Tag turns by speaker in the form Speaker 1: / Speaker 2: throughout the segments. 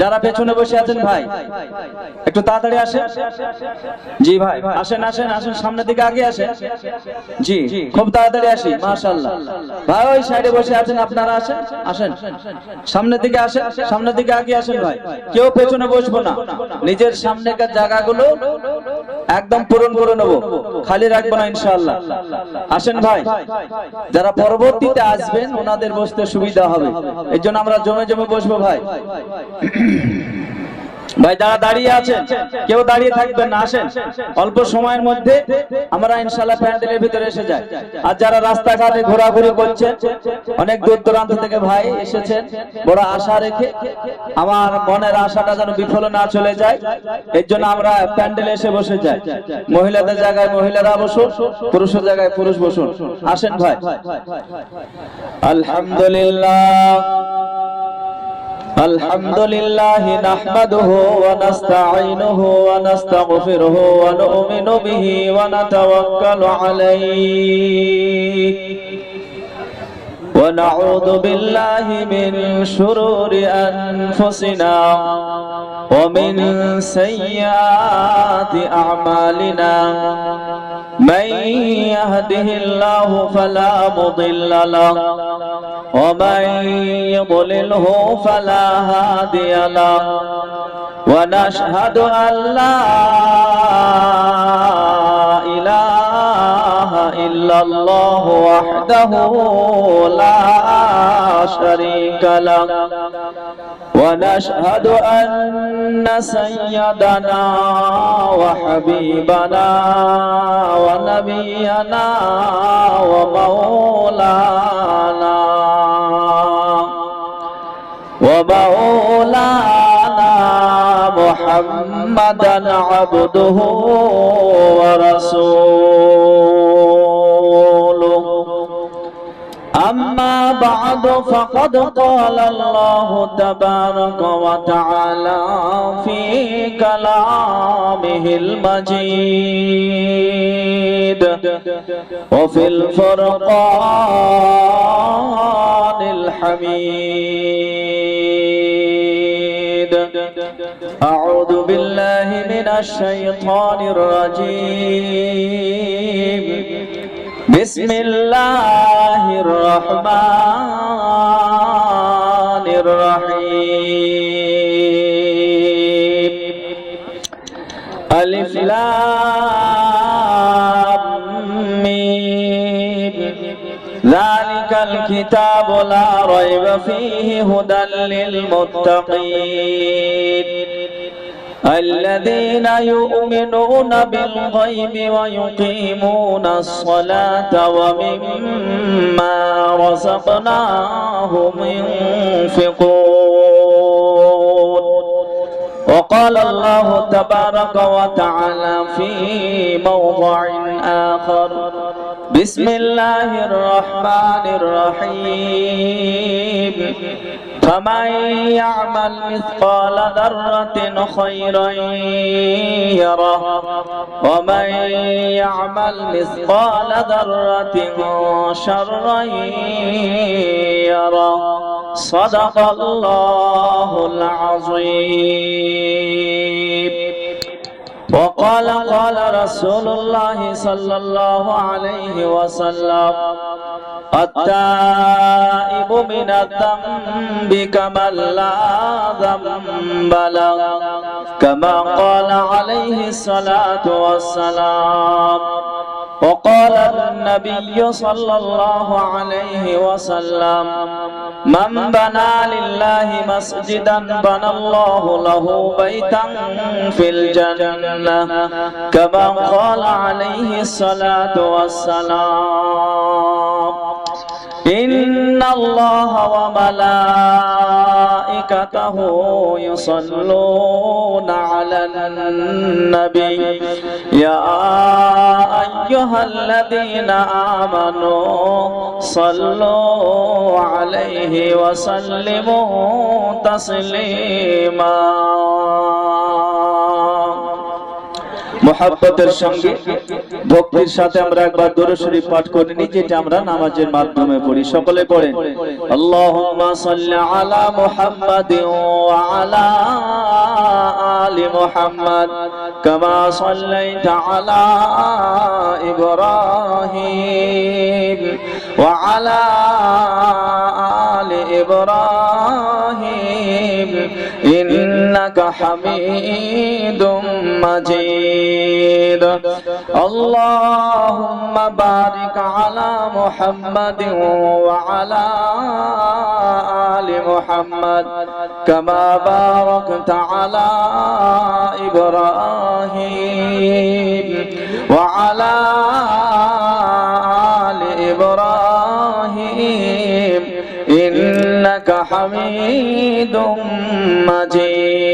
Speaker 1: যারা পেছনে বসে আছেন ভাই একটু তাড়াতাড়ি আসেন। জি ভাই আসেন আসেন আসেন, সামনের দিকে আগে আসেন। জি খুব তাড়াতাড়ি আসি, মাশাআল্লাহ। ভাই ওই সাইডে বসে আছেন আপনারা আসেন আসেন, সামনের দিকে আসেন, সামনের দিকে আগে আসেন ভাই। কেউ পেছনে বসবো না, নিজের সামনেকার জায়গাগুলো একদম পূরণ করে নেব, খালি রাখবো না ইনশাআল্লাহ। আসেন ভাই, যারা পরবর্তীতে আসবেন ওনাদের বসতে সুবিধা হবে, এর জন্য আমরা জমে জমে বসবো ভাই। ভাই যারা দাঁড়িয়ে আছেন কেউ দাঁড়িয়ে থাকবেন না, আসেন। অল্প সময়ের মধ্যে আমরা ইনশাআল্লাহ প্যান্ডেলের ভিতরে এসে যাই। আর যারা রাস্তাঘাটে ঘোরাঘুরি করছেন, অনেক দূর দূরান্ত থেকে ভাই এসেছেন, বড় আশা রেখে, আমার মনের আশাটা যেন বিফল না চলে যায়, এর জন্য আমরা প্যান্ডেলে এসে বসে যাই। মহিলাদের জায়গায় মহিলারা বসুন, পুরুষের জায়গায় পুরুষ বসুন। আসেন ভাই। আলহামদুলিল্লাহ আলহামদুলিল্লাহ নাহমাদুহু ওয়া নাস্তাঈনুহু ওয়া নাস্তাগফিরুহু ওয়া নু'মিনু বিহি ওয়া নাতাওয়াক্কালু আলাইহি ওয়া নাউযু বিল্লাহি মিন শুরুরি আনফুসিনা ওয়া মিন সাইয়্যাতি আ'মালিনা মান ইয়াহদিহিল্লাহু ফালা মুদিল্লা লাহু ومن يضلله فلا هادي له ونشهد أن لا إله إلا الله وحده لا شريك له ونشهد أن سيدنا وحبيبنا ونبينا ومولانا محمدا عبده ورسوله أما بعد فقد قال الله تبارك وتعالى في كلامه المجيد وفي الفرقان الحميد أعوذ بالله من الشيطان الرجيم بسم الله الرحمن الرحيم ألف لام ميم ذلك الكتاب لا ريب فيه هدى للمتقين الذين يؤمنون بالغيب ويقيمون الصلاة ومما رزقناهم ينفقون وقال الله تبارك وتعالى في موضع آخر بسم الله الرحمن الرحيم فمن يعمل مثقال ذرة خيرا يره ومن يعمل مثقال ذرة شرا يره صدق الله العظيم وقال رسول الله صلى الله عليه وسلم التائب من الذنب كمن لا ذنب له كما قال عليه الصلاة والسلام وقال النبي صلى الله عليه وسلم من بنى لله مسجدا بنى الله له بيتا في الجنة كما قال عليه الصلاة والسلام إن الله وملائكته يصلون على النبي يا أيها الذين آمنوا صلوا عليه وسلموا تسليما মুহাব্বতের সঙ্গে ভক্তির সাথে আমরা একবার দরুদ শরীফ পাঠ করে নিই, যেটা আমরা নামাজের মাধ্যমে পড়ি। সকলে পড়েন আল্লাহুম্মা সাল্লি আলা মুহাম্মাদিন ওয়া আলা আলি মুহাম্মাদ কামা সাল্লাইতা আলা ইব্রাহিম ওয়া আলা আলি ইব্রাহিম ইন্নাকা হামিদুম মাজিদ। আল্লাহুম্মা বারিক আলা মুহাম্মাদিন ওয়া আলা আলি মুহাম্মাদ কামা বারাকতা আলা ইব্রাহিম ওয়া আলা আলি ইব্রাহিম ইন্নাকা হামিদুম মাজিদ।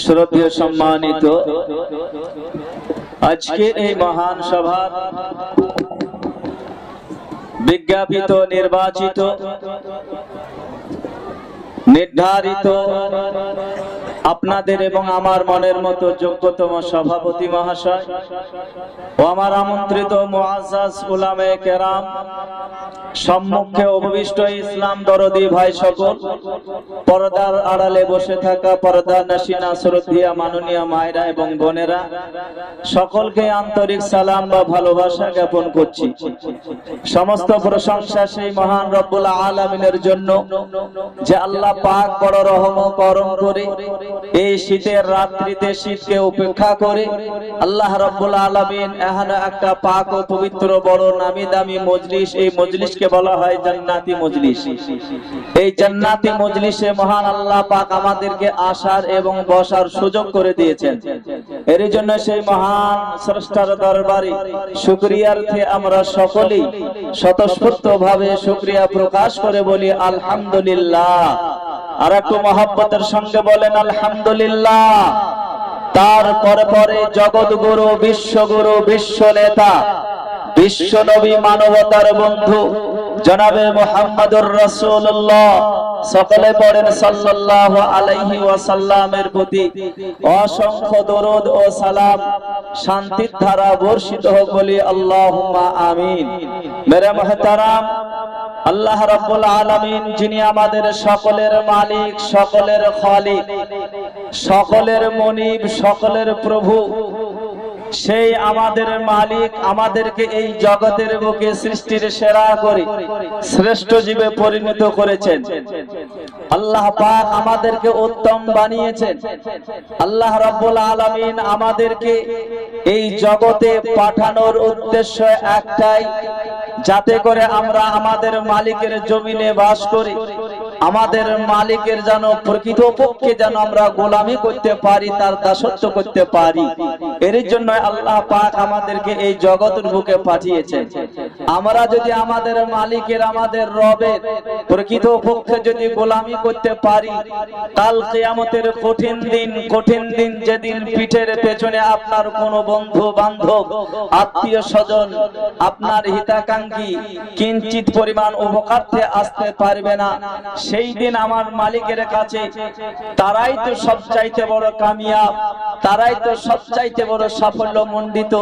Speaker 1: শ্রদ্ধেয় সম্মানিত, আজকের এই মহান সভার বিজ্ঞাপিত, নির্বাচিত, নির্ধারিত আপনাদের এবং আমার মনের মতো যোগ্যতম সভাপতি মহাশয় ও আমার আমন্ত্রিত মুআজ্জাজ উলামায়ে কেরাম, সম্মুখে উপবিষ্ট ইসলাম দরদি ভাই সকল, পর্দার আড়ালে বসে থাকা পর্দার নাশিনা শ্রদ্ধেয়া মাননীয় মায়েরা এবং বোনেরা, সকলকে আন্তরিক সালাম বা ভালোবাসা জ্ঞাপন করছি। সমস্ত প্রশংসা সেই মহান রব্বুল আলামিনের জন্য, যে আল্লাহ পাক বড় রহম ও করম করে এই শীতের রাত্রিতে শীতকে উপেক্ষা করে আল্লাহ রাব্বুল আলামিন এখানে একটা পাক ও পবিত্র বড় নামি দামি মজলিস, এই মজলিসকে বলা হয় জান্নাতি মজলিস। এই জান্নাতি মজলিসে মহান আল্লাহ পাক আমাদেরকে আসার এবং বসার সুযোগ করে দিয়েছেন। এর জন্য সেই মহান স্রষ্টার দরবারে শুকরিয়ার্থে আমরা সকলেই স্বতঃস্ফূর্তভাবে শুকরিয়া প্রকাশ করে বলি আলহামদুলিল্লাহ। আর একটু মহব্বতের সঙ্গে বলেন আলহামদুলিল্লাহ। তারপরে পরে জগৎগুরু, বিশ্বগুরু, বিশ্ব নেতা, বিশ্ব নবী, মানবতার বন্ধু জনাবে মুহাম্মদুর রাসূলুল্লাহ, সকলে পড়েন সাল্লাল্লাহু আলাইহি ওয়াসাল্লামের প্রতি অসংখ্য দরুদ ও সালাম, শান্তির ধারা বর্ষিত হোক বলি আল্লাহুম্মা আমিন। মেরে মুহতারাম, আল্লাহ রাব্বুল আলামিন যিনি আমাদের সকলের মালিক, সকলের খালিক, সকলের মুনিব, সকলের প্রভু, সেই আমাদের মালিক আমাদেরকে এই জগতের বুকে সৃষ্টির সেরা করে শ্রেষ্ঠ জীবে পরিণত করেছেন। আল্লাহ পাক আমাদেরকে উত্তম বানিয়েছেন। আল্লাহ রাব্বুল আলামিন আমাদেরকে এই জগতে পাঠানোর উদ্দেশ্য একটাই, যাতে করে আমরা আমাদের মালিকের জমিনে বাস করি, আমাদের মালিকের যেন প্রকৃতপক্ষে যেন আমরা গোলামি করতে পারি, তার দাসত্ব করতে পারি। এর জন্য আল্লাহ পাক আমাদেরকে এই জগতের বুকে পাঠিয়েছেন। আমরা যদি আমাদের মালিকের, আমাদের রবের প্রকৃতপক্ষে যদি গোলামি করতে পারি, কাল কিয়ামতের কঠিন দিন যেদিন পিঠের পেছনে আপনার কোন বন্ধু বান্ধব, আত্মীয় স্বজন, আপনার হিতাকাঙ্ক্ষী কিঞ্চিত পরিমাণ উপকারতে আসতে পারবে না, সেই দিন আমার মালিকের কাছে তারাই তো সবচাইতে বড় কামিয়াব, তারাই তো সবচাইতে বড় সাফল্য মণ্ডিত,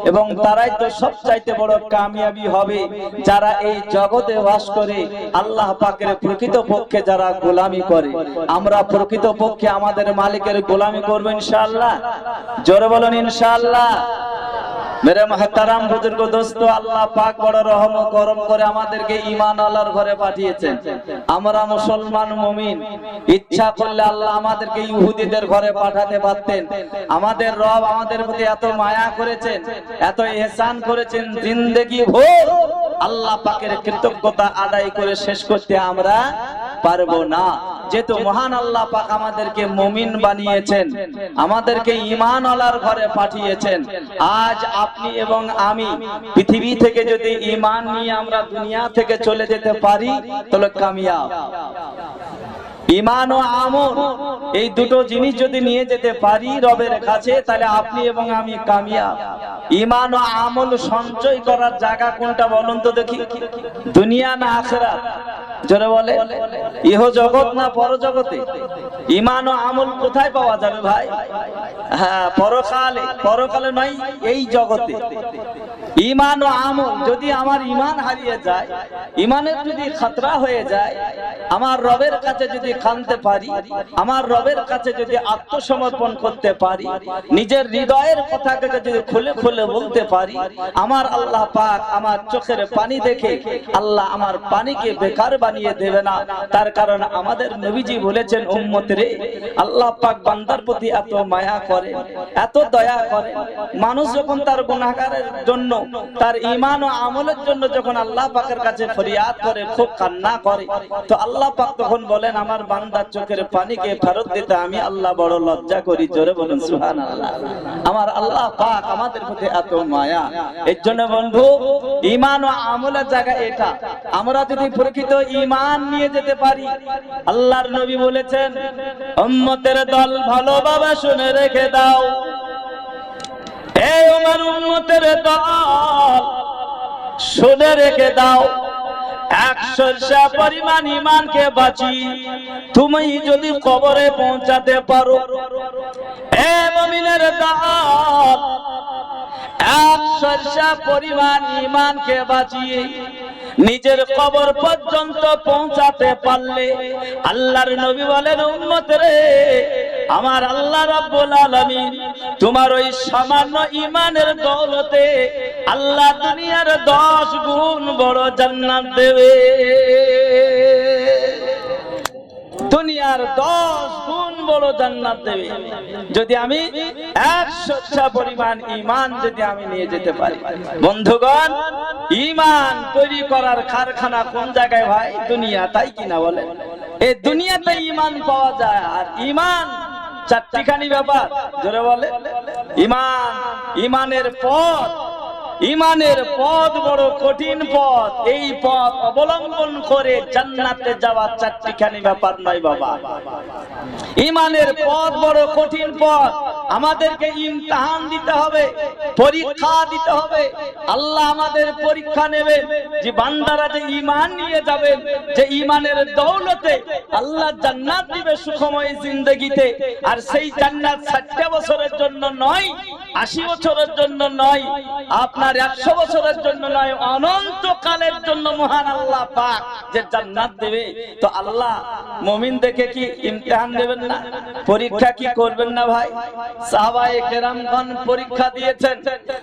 Speaker 1: এবং তারাই তো সবচাইতে বড় কামিয়াবি হবে যারা এই জগতে বাস করে আল্লাহ পাকের প্রকৃতপক্ষে যারা গোলামি করে। আমরা প্রকৃতপক্ষে আমাদের মালিকের গোলামি করব ইনশাআল্লাহ। জোরে বলুন ইনশাআল্লাহ। মেরে মুহতারাম বুজুর্গ দোস্ত, আল্লাহ পাক বড় রহম ও করম করে আমাদেরকে ঈমান আল্লাহর ঘরে পাঠিয়েছেন। আমরা মুসলমান মুমিন, ইচ্ছা করলে আল্লাহ আমাদেরকে ইহুদিদের ঘরে পাঠাতে পারতেন। আমাদের রব আমাদের প্রতি এত মায়া করেছেন, এত ইহসান করেছেন, জিন্দেগি ভোর আল্লাহ পাকের কৃতজ্ঞতা আদায় করে শেষ করতে আমরা পারবো না। যেহেতু মহান আল্লাহ পাক আমাদেরকে মুমিন বানিয়েছেন, আমাদেরকে ঈমান আল্লাহর ঘরে পাঠিয়েছেন, আজ আপনি এবং আমি পৃথিবী থেকে যদি ঈমান নিয়ে আমরা দুনিয়া থেকে চলে যেতে পারি তাহলে কামিয়াব। ঈমান ও আমল এই দুটো জিনিস যদি নিয়ে যেতে পারি রবের কাছে, তাহলে আপনি এবং আমি কামিয়াব। ঈমান ও আমল সঞ্চয় করার জায়গা কোনটা বলুন তো দেখি, দুনিয়া না আখিরাত? জোরে বলে, ইহ জগৎ না পর জগতে? ঈমান ও আমল কোথায় পাওয়া যাবে ভাই? হ্যাঁ, পরকালে। পরকালে নয়, এই জগতে। ঈমান ও আমল যদি আমার ঈমান হারিয়ে যায়, ঈমানের যদি খতরা হয়ে যায়, আমার রবের কাছে যদি কাঁদতে পারি, আমার রবের কাছে যদি আত্মসমর্পণ করতে পারি, নিজের হৃদয়ের কথাকে যদি খুলে খুলে বলতে পারি, আমার আল্লাহ পাক আমার চোখের পানি দেখে আল্লাহ আমার পানিকে বেকার বানিয়ে দেবে না। তার কারণ আমাদের নবীজি বলেছেন, উম্মতরে, আল্লাহ পাক বান্দার প্রতি এত মায়া করে, এত দয়া করে। মানুষ যখন তার গুনাহগারের জন্য, তার ঈমান ও আমলের জন্য যখন আল্লাহ পাকের কাছে ফরিয়াদ করে, খুব কান্না করে, তো আল্লাহ পাক তখন বলেন, আমার বান্দার চোখের পানিকে ফেরত দিতে আমি আল্লাহ বড় লজ্জা করি। জোরে বলুন সুবহানাল্লাহ। আমার আল্লাহ পাক আমাদের প্রতি এত মায়া। এর জন্য বন্ধু, ঈমান ও আমলের জায়গা এটা। আমরা যদি প্রকৃত ঈমান নিয়ে যেতে পারি, আল্লাহর নবী বলেছেন, উম্মতের দল ভালোভাবে শুনে রেখে দাও, এই আমার উম্মতের দল শুনে রেখে দাও, 100 পরিমাণ ঈমানকে বাঁচিয়ে তুমি যদি কবরে পৌঁছাতে পারো, এ মুমিনের দল 100 পরিমাণ ঈমানকে বাঁচিয়ে নিজের কবর পর্যন্ত পৌঁছাতে পারলে, আল্লাহর নবী বলেন, উম্মতরে, আমার আল্লাহ রাব্বুল আলামিন তোমার ওই সামান্য ঈমানের দৌলতে আল্লাহ দুনিয়ার 10 গুণ বড় জান্নাত দেবে। দুনিয়ার 10 গুণ বড় জান্নাত দেবে যদি আমি 100 পরিমাণ ঈমান যদি আমি নিয়ে যেতে পারি। বন্ধুগণ, ঈমান তৈরি করার কারখানা কোন জায়গায় ভাই? দুনিয়া, তাই কিনা বলেন? এই দুনিয়াতে ঈমান পাওয়া যায়। আর ঈমান চারটিখানি ব্যাপার। জোরে বলে, ঈমান, ঈমানের পথ, ঈমানের পথ বড় কঠিন পথ। এই পথ অবলম্বন করে জান্নাতে যাওয়া চারটিখানি ব্যাপার নয় বাবা। ঈমানের পথ বড় কঠিন পথ। আমাদেরকে ইমতিহান দিতে হবে, পরীক্ষা দিতে হবে। আল্লাহ আমাদের পরীক্ষা নেবে যে বান্দারা যে ঈমান নিয়ে যাবে, যে ঈমানের দৌলতে আল্লাহ জান্নাত দিবে সুখময় জিন্দেগিতে। আর সেই জান্নাত 60 বছরের জন্য নয়, 80 বছরের জন্য নয়, আপনার 100 বছরের জন্য নয়, অনন্তকালের জন্য মহান আল্লাহ পাক যে জান্নাত দেবে। তো আল্লাহ মুমিনদেরকে কি ইমতিহান দেবেন না? পরীক্ষা কি করবেন না ভাই? সাহাবায়ে কেরামগণ পরীক্ষা দিয়েছেন,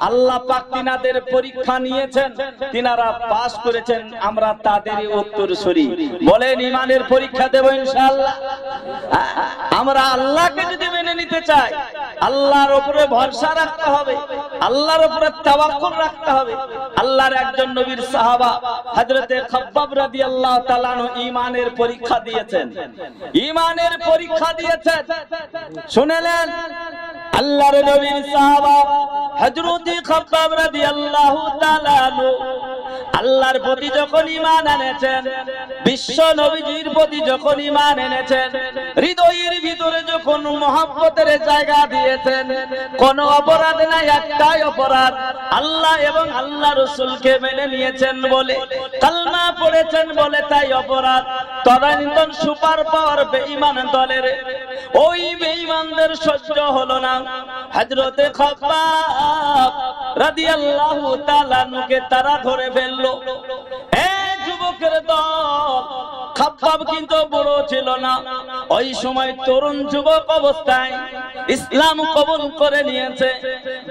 Speaker 1: আল্লাহ পাক তিনাদের পরীক্ষা নিয়েছেন, তিনারা পাস করেছেন, আমরা তাদেরই উত্তরসূরি। বলেন, ঈমানের পরীক্ষা দেব ইনশাআল্লাহ। আমরা আল্লাহকে যদি মেনে নিতে চাই, আল্লাহর উপরে ভরসা রাখতে হবে, আল্লাহর উপরে তাওয়াক্কুল রাখতে হবে। আল্লাহর একজন নবীর সাহাবা হযরতে খাব্বাব রাদিয়াল্লাহু তাআলা আনহু ঈমানের পরীক্ষা দিয়েছেন, ঈমানের পরীক্ষা দিয়েছেন। শুনলেন, আল্লাহর নবীর সাহাবা হযরতে খাব্বাব রাদিয়াল্লাহু তাআলা আনহু আল্লাহর প্রতি যখন ঈমান এনেছেন, বিশ্ব নবীজির প্রতি যখন ঈমান এনেছেন, হৃদয়ের ভিতরে যখন মহব্বতের জায়গা দিয়েছেন, কোন অপরাধ নাই, একটাই অপরাধ, আল্লাহ এবং আল্লাহ রাসূলকে মেনে নিয়েছেন বলে, কালমা পড়েছেন বলে তাই অপরাধ। তদানীন্তন সুপার পাওয়ার বেঈমান দলের ওই বেঈমানদের সহ্য হলো না। হযরতে খাব্বাব রাদিয়াল্লাহু তাআলা আনহুকে তারা ধরে ফেললো। এই যুবকের দল, খাব্বাব কিন্তু বড় ছিল না, ওই সময় তরুণ যুবক অবস্থায় ইসলাম কবুল করে নিয়েছে।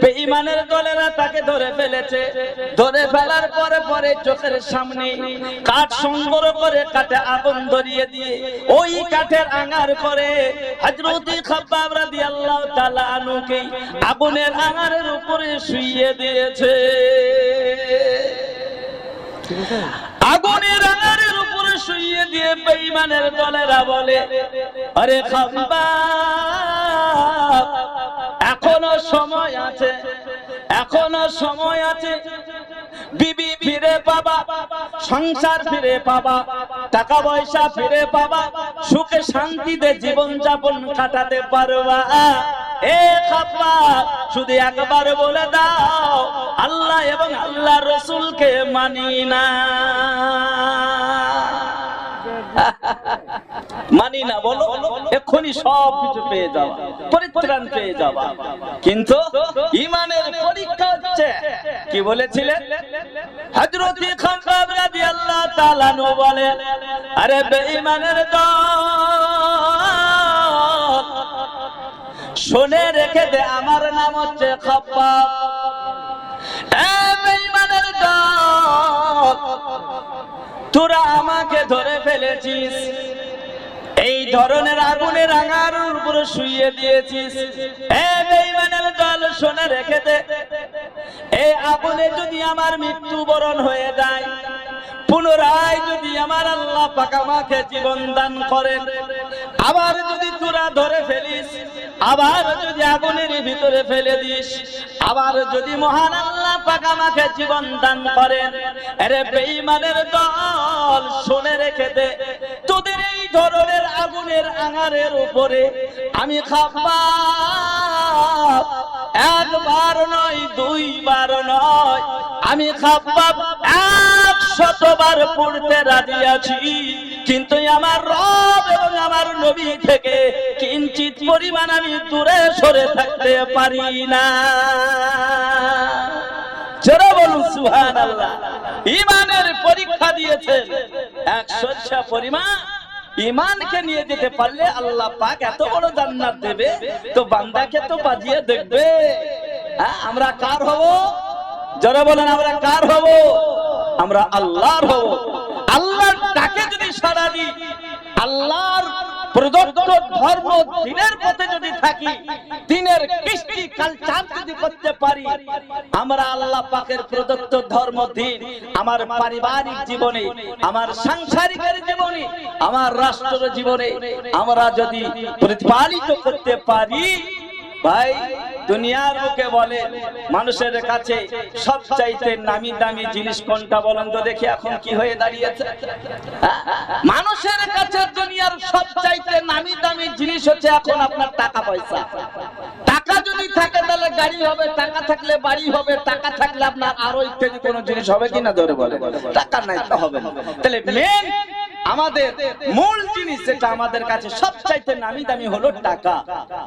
Speaker 1: বেঈমানের দলেরা তাকে ধরে ফেলেছে। ধরে ফেলার পরে পরে চোখের সামনে কাঠ সংগ্রহ করে কাঠে আগুন ধরিয়ে দিয়ে ওই কাঠের আঙার করে হযরতে খাব্বাব রাদিয়াল্লাহু তাআলা আনহুকে আগুনের আঙারের উপরে শুইয়ে দিয়েছে। আগুনের আঙারের উপরে শুইয়ে দিয়ে বেঈমানের দলেরা বলে, আরে খাব্বাব, এখনো সময় আছে, এখনো সময় আছে, বিবি ফিরে পাবা, সংসার ফিরে পাবা, টাকা পয়সা ফিরে পাবা, সুখে শান্তিতে জীবন যাপন কাটাতে পারবা। এ খাব্বাব, শুধু একবার বলে দাও, আল্লাহ এবং আল্লাহ রাসূলকে মানি না। মানি না বলো, এক্ষুনি সব কিছু পেয়ে যাওয়া, পরিত্রাণ পেয়ে যাওয়া। কিন্তু ঈমানের পরীক্ষা হচ্ছে, কি বলেছিলেন হযরত খাব্বাব রাদিয়াল্লাহু তাআলা আনহু বলেন, আরে বেঈমানের দল, শুনে রেখে দে আমার নাম হচ্ছে খাব্বাব। এ বেঈমানের দল, তোরা আমাকে ধরে ফেলেছিস, এই ধরনের আগুনের আঙারের উপরে শুইয়ে দিয়েছিস। এ বেঈমানের দল, শুনে রেখে দে, এই আগুনে যদি আমার মৃত্যুবরণ হয়ে যায়, পুনরায় যদি আমার আল্লাহ পাক আমাকে জীবন দান করেন, আবার যদি তোরা ধরে ফেলিস, আবার যদি আগুনের ভিতরে ফেলে দিস, আবার যদি মহান আল্লাহ পাক আমাকে জীবন দান করেন, আরে বেঈমানের দল, শুনে রেখে দে, তোদের এই ধরনের আগুনের আঙারের উপরে আমি খাব্বাব একবার নয়, দুইবার নয়, আমি খাব্বাব 100 বার পড়তে রাজি আছি, কিন্তু আমার রব এবং আমার নবী থেকে কিঞ্চিত পরিমাণ আমি দূরে সরে থাকতে পারি না। যারা বলুন সুবহানাল্লাহ। ঈমানের পরীক্ষা দিয়েছেন, 100 পরিমাণ ঈমানকে নিয়ে যেতে পারলে আল্লাহ পাক এত বড় জান্নাত দেবে, তো বান্দাকে তো বাজিয়ে দেখবে। আমরা কার হব? যারা বলেন আমরা কার হব? আমরা আল্লাহর হব। আল্লাহর ডাকে যদি সাড়া দিই, আল্লাহর প্রদত্ত ধর্ম দ্বীনের পথে যদি থাকি, দ্বীনের কৃষ্টি কালচার যদি করতে পারি, আমরা আল্লাহ পাকের প্রদত্ত ধর্ম দ্বীন আমার পারিবারিক জীবনে, আমার সাংসারিক জীবনে, আমার রাষ্ট্র জীবনে আমরা যদি প্রতিপালিত করতে পারি, ভাই দুনিয়ার বুকে বলে মানুষের কাছে সবচাইতে নামি দামি জিনিস কোনটা বলেন তো দেখি, এখন কি হয়ে দাঁড়িয়েছে? মানুষের কাছে দুনিয়ার সবচাইতে নামি দামি জিনিস হচ্ছে এখন আপনার টাকা পয়সা। টাকা যদি থাকে তাহলে গাড়ি হবে, টাকা থাকলে বাড়ি হবে, টাকা থাকলে আপনার আরো ইত্যাদি কোনো জিনিস হবে কিনা ধরে বলে, টাকা নাই তো হবে না। তাহলে মেন আমাদের মূল জিনিস যেটা আমাদের কাছে সবচাইতে নামি দামি হলো টাকা।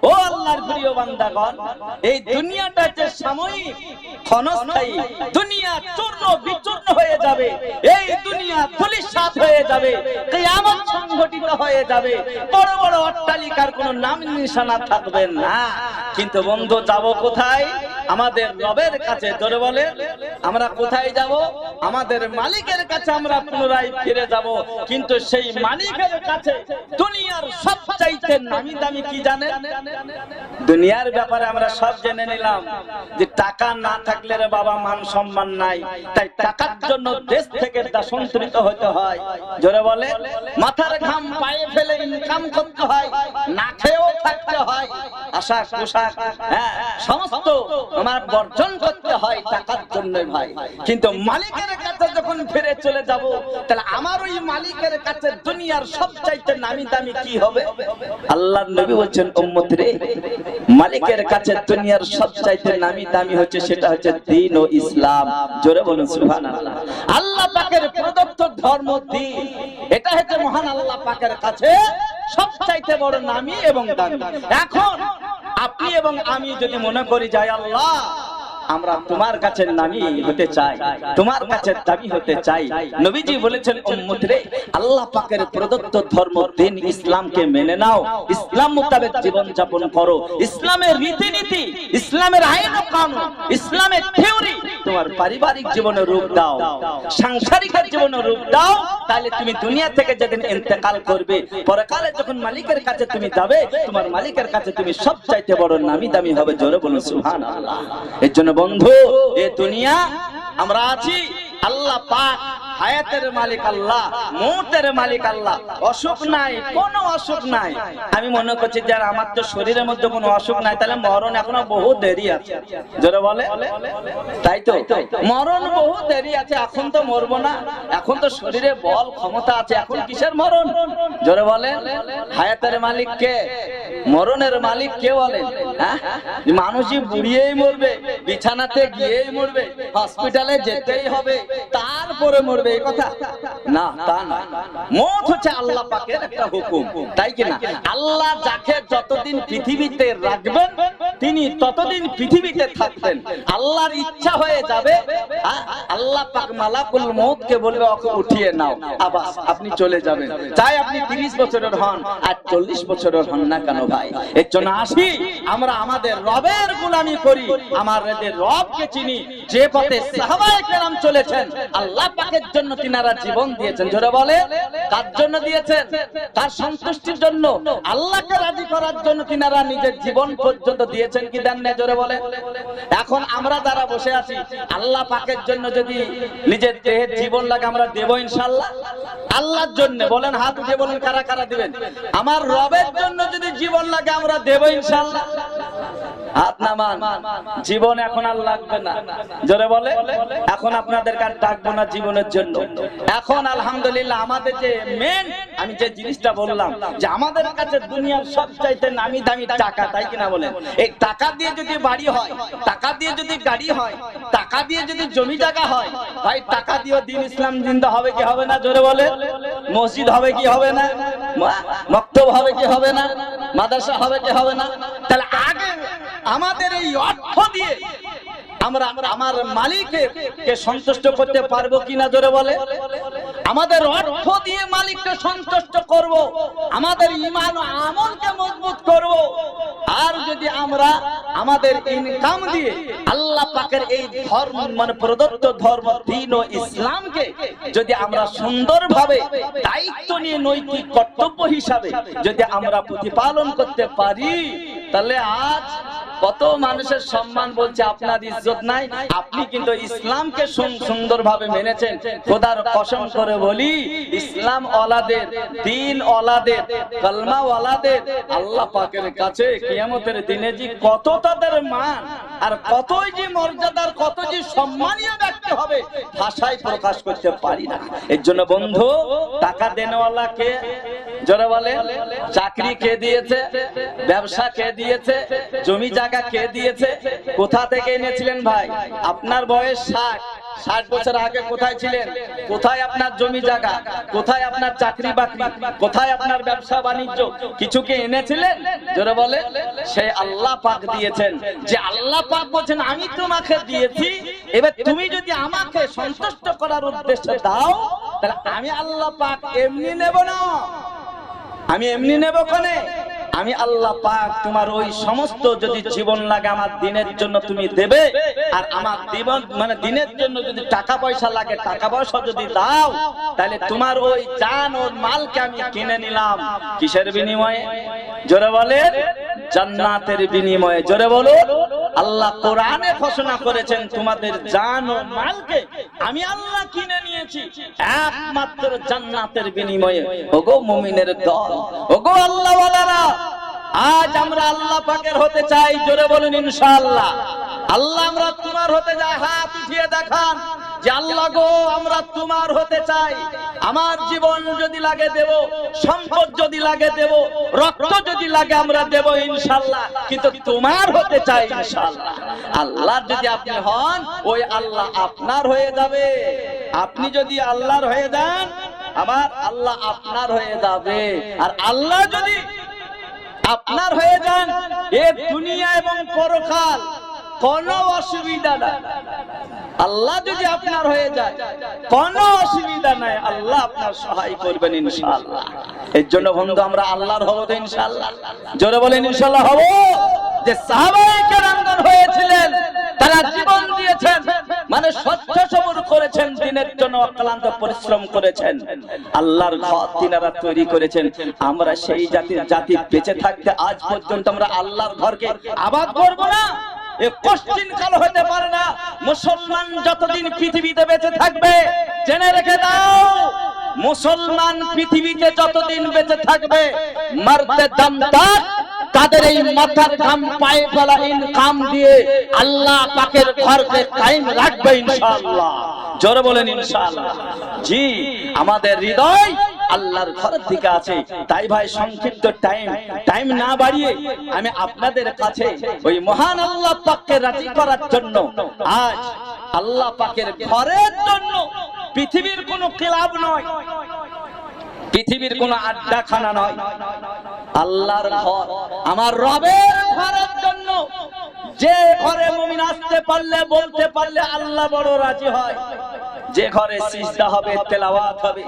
Speaker 1: ও আল্লাহর প্রিয় বান্দাগণ, এই দুনিয়াটা যে সাময়িক, ক্ষণস্থায়ী, দুনিয়া চূর্ণ বিচূর্ণ হয়ে যাবে, এই দুনিয়া ধূলিসাৎ হয়ে যাবে, কিয়ামত সংঘটিত হয়ে যাবে, বড় বড় অট্টালিকার কোনো নাম নিশানা থাকবে না। কিন্তু বন্ধু, যাব কোথায়? আমাদের রবের কাছে। জোরে বলে, আমরা কোথায় যাব? আমাদের মালিকের কাছে আমরা পুনরায় ফিরে যাব। কিন্তু সেই মালিকের কাছে দুনিয়ার সবচাইতে নামি দামি কি জানেন? দুনিয়ার ব্যাপারে আমরা সব জেনে নিলাম যে টাকা না থাকলে রে বাবা মান সম্মান নাই, তাই টাকার জন্য দেশ থেকে দাসন্তরিত হতে হয়। জোরে বলে, মাথার ঘাম পায়ে ফেলে ইনকাম করতে হয়, না খেয়েও থাকতে হয়, আশা পোশাক সমস্ত আমার বর্জন করতে হয় টাকার জন্য ভাই। কিন্তু মালিকের কাছে যখন ফিরে চলে যাব, তাহলে আমার ওই মালিকের কাছে দুনিয়ার সবচাইতে নামি দামি কি হবে? আল্লাহর নবী বলেন, উম্মত রে, মালিকের কাছে দুনিয়ার সবচাইতে নামি দামি হচ্ছে, সেটা হচ্ছে দ্বীন ও ইসলাম। জোরে বলুন সুবহানাল্লাহ। আল্লাহ পাকের প্রদত্ত ধর্ম দ্বীন, এটা হচ্ছে মহান আল্লাহ পাকের কাছে সবচাইতে বড় নামি এবং দামি। এখন আপনি এবং আমি যদি মনে করি যাই আল্লাহ আমরা তোমার কাছে নামি হতে চাই, তোমার কাছে দামি হতে চাই, নবীজি বলেছেন, উম্মত রে, আল্লাহ পাকের প্রদত্ত ধর্ম দ্বীন ইসলামকে মেনে নাও, ইসলাম মোতাবেক জীবন যাপন করো, ইসলামের রীতিনীতি, ইসলামের আইন ও কানুন, ইসলামের থিওরি তোমার পারিবারিক জীবনে রূপ দাও, সাংসারিক জীবনে রূপ দাও। তাহলে তুমি দুনিয়া থেকে যেদিন ইন্তেকাল করবে, পরকালে যখন মালিকের কাছে তুমি যাবে, তোমার মালিকের কাছে তুমি সবচাইতে বড় নামি দামি হবে। জোরে বলুন সুবহানাল্লাহ। এর জন্য বন্ধু, এই দুনিয়া আমরা আছি, আল্লাহ পাক হায়াতের মালিক আল্লাহ, মৌতের মালিক আল্লাহ। অসুখ নাই, কোনো অসুখ নাই। আমি মনে করছি যে আমার তো শরীরের মধ্যে কোনো অসুখ নাই, তাহলে মরণ এখনো বহু দেরি আছে। জোরে বলে, তাই তো মরণ বহু দেরি আছে, এখন তো মরবো না, এখন তো শরীরে বল ক্ষমতা আছে, এখন কিসের মরণ? জোরে বলে, হায়াতের মালিক কে? মরণের মালিক কে বলেন? মানুষই বুড়িয়েই মরবে, বিছানাতে গিয়েই মরবে, হসপিটালে যেতেই হবে, তারপরে মরবে। মরবে এই কথা না, তা না। মত হচ্ছে আল্লাহ পাকের একটা হুকুম, তাই কি না? আল্লাহ যাকে যতদিন পৃথিবীতে রাখবেন তিনি ততদিন পৃথিবীতে থাকবেন। আল্লাহর ইচ্ছা হয়ে যাবে, আল্লাহ পাক মালাকুল মউতকে বলবে ওকে উঠিয়ে নাও, আবাস আপনি চলে যাবেন। চাই আপনি 30 বছরের হন আর 40 বছরের হন না কেন ভাই। এর জন্য আসি আমরা আমাদের রবের গোলামি করি, আমাদের রবকে চিনি, যে পথে সাহাবায়ে কেরাম চলেছেন। আল্লাহ পাকের জন্য তিনারা জীবন দিয়েছেন। জোরে বলে, কার জন্য দিয়েছেন? তার সন্তুষ্টির জন্য, আল্লাহকে রাজি করার জন্য তিনারা নিজের জীবন পর্যন্ত দিয়েছেন কি দেন না? জোরে বলে। এখন আমরা যারা বসে আছি, আল্লাহ পাকের জন্য যদি নিজের দেহের জীবন লাগে আমরা দেব ইনশাআল্লাহ। আল্লাহর জন্য বলেন, হাত উঠে বলেন কারা কারা দিবেন। আমার রবের জন্য যদি জীবন লাগে আমরা দেব ইনশাআল্লাহ। হাত নামান। জীবন এখন আর লাগবে না। জোরে বলে, এখন আপনাদেরকে আর ডাকবো না জীবনের জন্য। এখন আলহামদুলিল্লাহ আমাদের যে মেন, আমি যে জিনিসটা বললাম যে আমাদের কাছে দুনিয়ার সবচাইতে নামি দামি টাকা, তাই কিনা বলেন? এই টাকা দিয়ে যদি বাড়ি হয়, টাকা দিয়ে যদি গাড়ি হয়, টাকা দিয়ে যদি জমি জায়গা হয়, ভাই টাকা দিয়ে দিন ইসলাম জিন্দা হবে কি হবে না? জোরে বলে। মসজিদ হবে কি হবে না? মক্তব হবে কি হবে না? মাদ্রাসা হবে কি হবে না? তাহলে আগে আমাদের এই অর্থ দিয়ে আমরা আমার মালিককে সন্তুষ্ট করতে পারবো কিনা? জোরে বলে। আমাদের অর্থ দিয়ে মালিককে সন্তুষ্ট করব, আমাদের ঈমান ও আমলকে মজবুত করব। আর যদি আমরা আমাদের ইনকাম দিয়ে আল্লাহ পাকের এই ধর্ম মানে প্রদত্ত ধর্ম দ্বীন ও ইসলামকে যদি আমরা সুন্দরভাবে দায়িত্ব নিয়ে নৈতিক কর্তব্য হিসাবে যদি আমরা প্রতিপালন করতে পারি, তাহলে আজ কত মানুষের সম্মান বলছে আপনার ইজ্জত নাই। আপনি কিন্তু ইসলামকে সুন্দরভাবে মেনেছেন। খোদার কসম করে বলি, ইসলাম ওয়ালাদের, দ্বীন ওয়ালাদের, কালমা ওয়ালাদের আল্লাহ পাকের কাছে কিয়ামতের দিনে যে কত তাদের মান আর কতই যে মর্যাদার, কত যে সম্মানীয় ব্যক্তি হবে ভাষায় প্রকাশ করতে পারি না। এর জন্য বন্ধু, টাকা দেনওয়ালা কে? জোরে বলে। চাকরি কে দিয়েছে? ব্যবসা কে দিয়েছে? জমি জায়গা কে দিয়েছে? কোথা থেকে এনেছিলেন ভাই? আপনার বয়স 60 বছর আগে কোথায় ছিলেন? কোথায় আপনার জমি জায়গা? কোথায় আপনার চাকরি বাকরি? কোথায় আপনার ব্যবসা বাণিজ্য? কিছু কি এনেছিলেন? জোরে বলে। সে আল্লাহ পাক দিয়েছেন। যে আল্লাহ পাক বলেন আমি তোমাকে দিয়েছি, এবার তুমি যদি আমাকে সন্তুষ্ট করার উদ্দেশ্যে দাও, তাহলে আমি আল্লাহ পাক এমনি নেব না। আমি এমনি নেব কোনে? আমি আল্লাহ পাক তোমার ওই সমস্ত যদি জীবন লাগে আমার দিনের জন্য তুমি দেবে, আর আমার জীবন মানে দিনের জন্য যদি টাকা পয়সা লাগে টাকা পয়সা যদি দাও, তাহলে তোমার ওই জান ও মালকে আমি কিনে নিলাম। কিসের বিনিময়ে? জোরে বলে, জান্নাতের বিনিময়ে। জোরে বলো। আল্লাহ কোরআনে ঘোষণা করেছেন তোমাদের জান ও মালকে আমি আল্লাহ কিনে নিয়েছি একমাত্র জান্নাতের বিনিময়ে। ওগো মুমিনের দল, ওগো আল্লাহ ওয়ালারা, আজ আমরা আল্লাহ পাকের হতে চাই। জোরে বলুন ইনশাআল্লাহ। আল্লাহ আমরা তোমার হতে চাই। হাত উঠিয়ে দেখান যে আল্লাহ গো আমরা তোমার হতে চাই। আমার জীবন যদি লাগে দেব, সম্পদ যদি লাগে দেব, রক্ত যদি লাগে আমরা দেব ইনশাআল্লাহ, কিন্তু তোমার হতে চাই ইনশাআল্লাহ। আল্লাহ যদি আপনি হন, ওই আল্লাহ আপনার হয়ে যাবে। আপনি যদি আল্লাহর হয়ে যান, আমার আল্লাহ আপনার হয়ে যাবে। আর আল্লাহ যদি আপনার হয়ে যান, এ দুনিয়া এবং পরকাল কোনো অসুবিধা নাই। আল্লাহ যদি আপনার হয়ে যায় কোনো অসুবিধা নাই, আল্লাহ আপনার সহায় করবেন ইনশাআল্লাহ। এর জন্য বন্ধু আমরা আল্লাহর হব তো ইনশাআল্লাহ। জোরে বলেন ইনশাআল্লাহ হব। যে সাহাবায়ে কেরামগণ হয়েছিলেন, তারা জীবন দিয়েছেন, মানে সহ্য সবর করেছেন, দিনের জন্য অক্লান্ত পরিশ্রম করেছেন, আল্লাহর ঘর তিনারা তৈরি করেছেন। আমরা সেই জাতি বেঁচে থাকতে আজ পর্যন্ত আমরা আল্লাহর ঘরকে আবাদ করব না, এ কোশ্চিন কাল হতে পারে না। মুসলমান যতদিন পৃথিবীতে বেঁচে থাকবে, জেনে রেখে দাও, মুসলমান পৃথিবীতে যতদিন বেঁচে থাকবে, মারতে দম তক তাদের এই মাথার ঘাম পায়ে ফেলা ইনকাম দিয়ে আল্লাহ পাকের ঘরকে কায়েম রাখবে ইনশাআল্লাহ। জোরে বলেন ইনশাআল্লাহ। জি, আমাদের হৃদয় আল্লাহর ঘরের দিকে আছে। তাই ভাই সংক্ষিপ্ত টাইম না বাড়িয়ে আমি আপনাদের কাছে ওই মহান আল্লাহ পাককে রাজি করার জন্য, আজ আল্লাহ পাকের ঘরের জন্য পৃথিবীর কোনো ক্লাব নয়, পৃথিবীর কোনো আড্ডাখানা নয়, আল্লাহর ঘর। আমার রবের ঘরের জন্য যে ঘরে মুমিন আসতে পারলে বলতে পারলে আল্লাহ বড় রাজি হয়, যে ঘরে সিজদা হবে, তেলাওয়াত হবে,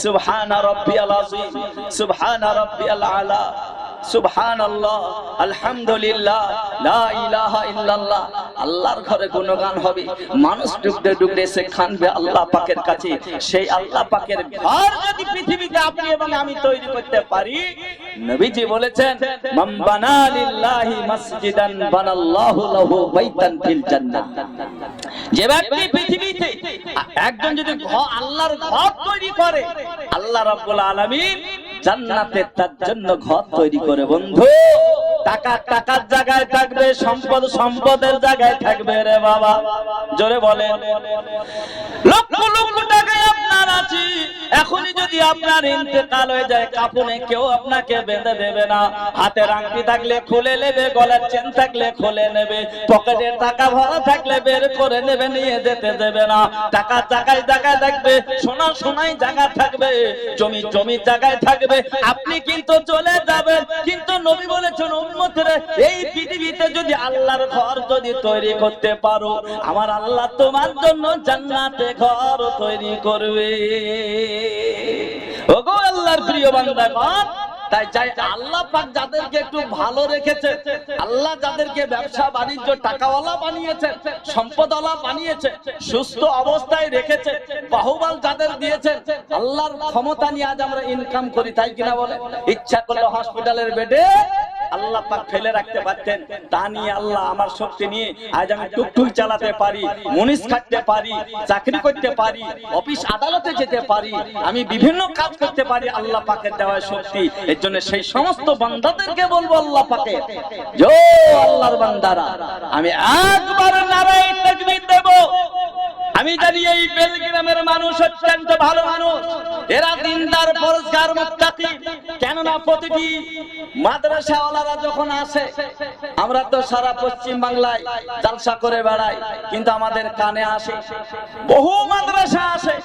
Speaker 1: সুবহানা রাব্বিয়াল আযীম, সুবহানা রাব্বিয়াল আলা, সুবহানাল্লাহ, আলহামদুলিল্লাহ, লা ইলাহা ইল্লাল্লাহ, আল্লাহর ঘরে গুণগান হবে, মানুষ ডুবতে ডুবতে এসে খানবে আল্লাহ পাকের কাছে। সেই আল্লাহ পাকের ঘর যদি পৃথিবীতে আপনি এবং আমি তৈরি করতে পারি, নবীজি বলেছেন, মান বানা লিল্লাহি মাসজিদান বানাল্লাহু লাহু বাইতান ফিল জান্নাহ। যে ব্যক্তি পৃথিবীতে একজন যদি আল্লাহর ঘর তৈরি করে, আল্লাহ রাব্বুল আলামিন জান্নাতে তার জন্য ঘর তৈরি করে। বন্ধু, টাকা টাকার জায়গায় থাকবে, সম্পদ সম্পদের জায়গায় থাকবে রে বাবা, জোরে বলে। লক্ষ লক্ষ টাকায় আপনার আছে, এখনই যদি আপনার ইন্তেকাল হয়ে যায়, কাফনে কেউ আপনাকে বেঁধে দেবে না, হাতের আংটি থাকলে খুলে নেবে, গলার চেন থাকলে খুলে নেবে, পকেটে টাকা ভরা থাকলে বের করে নেবে, নিয়ে যেতে দেবে না। টাকা জায়গায় জায়গায় থাকবে, সোনা সোনায় জায়গা থাকবে, জমি জমি জায়গায় থাকবে, আপনি কিন্তু চলে যাবেন। কিন্তু নবী বলেছেন, উম্মতরে, এই পৃথিবীতে যদি আল্লাহর ঘর যদি তৈরি করতে পারো, আমার আল্লাহ তোমার জন্য জান্নাতে ঘর তৈরি করবে। ওগো আল্লাহর প্রিয় বান্দাগণ, তাই চাই আল্লাহ পাক যাদেরকে একটু ভালো রেখেছে, আল্লাহ যাদেরকে ব্যবসা বাণিজ্য টাকাওয়ালা বানিয়েছে, সম্পদওয়ালা বানিয়েছে, সুস্থ অবস্থায় রেখেছে, বাহুবল যাদের দিয়েছেন, আল্লাহর ক্ষমতা নিয়ে আজ আমরা ইনকাম করি, তাই কিনা বলে? ইচ্ছা করলে হসপিটালের বেডে আল্লাহ পাক ফেলে রাখতে পারতেন, তা নিয়ে আল্লাহ আমার শক্তি নিয়ে আজ আমি টুকটুক চালাতে পারি, মুনিশ খাটতে পারি, চাকরি করতে পারি, অফিস আদালতে যেতে পারি, আমি বিভিন্ন কাজ করতে পারি, আল্লাহ পাকের দেওয়া শক্তি। এর জন্য সেই সমস্ত বান্দাদেরকে বলবো, আল্লাহ পাকে জো আল্লাহর বান্দারা, আমি একবার নারায়ে তাকবীর দেব। আমি জানি এই বেলগ্রামের মানুষ অত্যন্ত ভালো মানুষ, এরা দিনদার, পরহেজগার, মুত্তাকি। কেননা প্রতিটি মাদ্রাসাওয়ালারা যখন আসে, আমরা তো সারা পশ্চিম বাংলায় জালসা করে বেড়াই, কিন্তু আমাদের কানে আসে, বহু মাদ্রাসা আসে,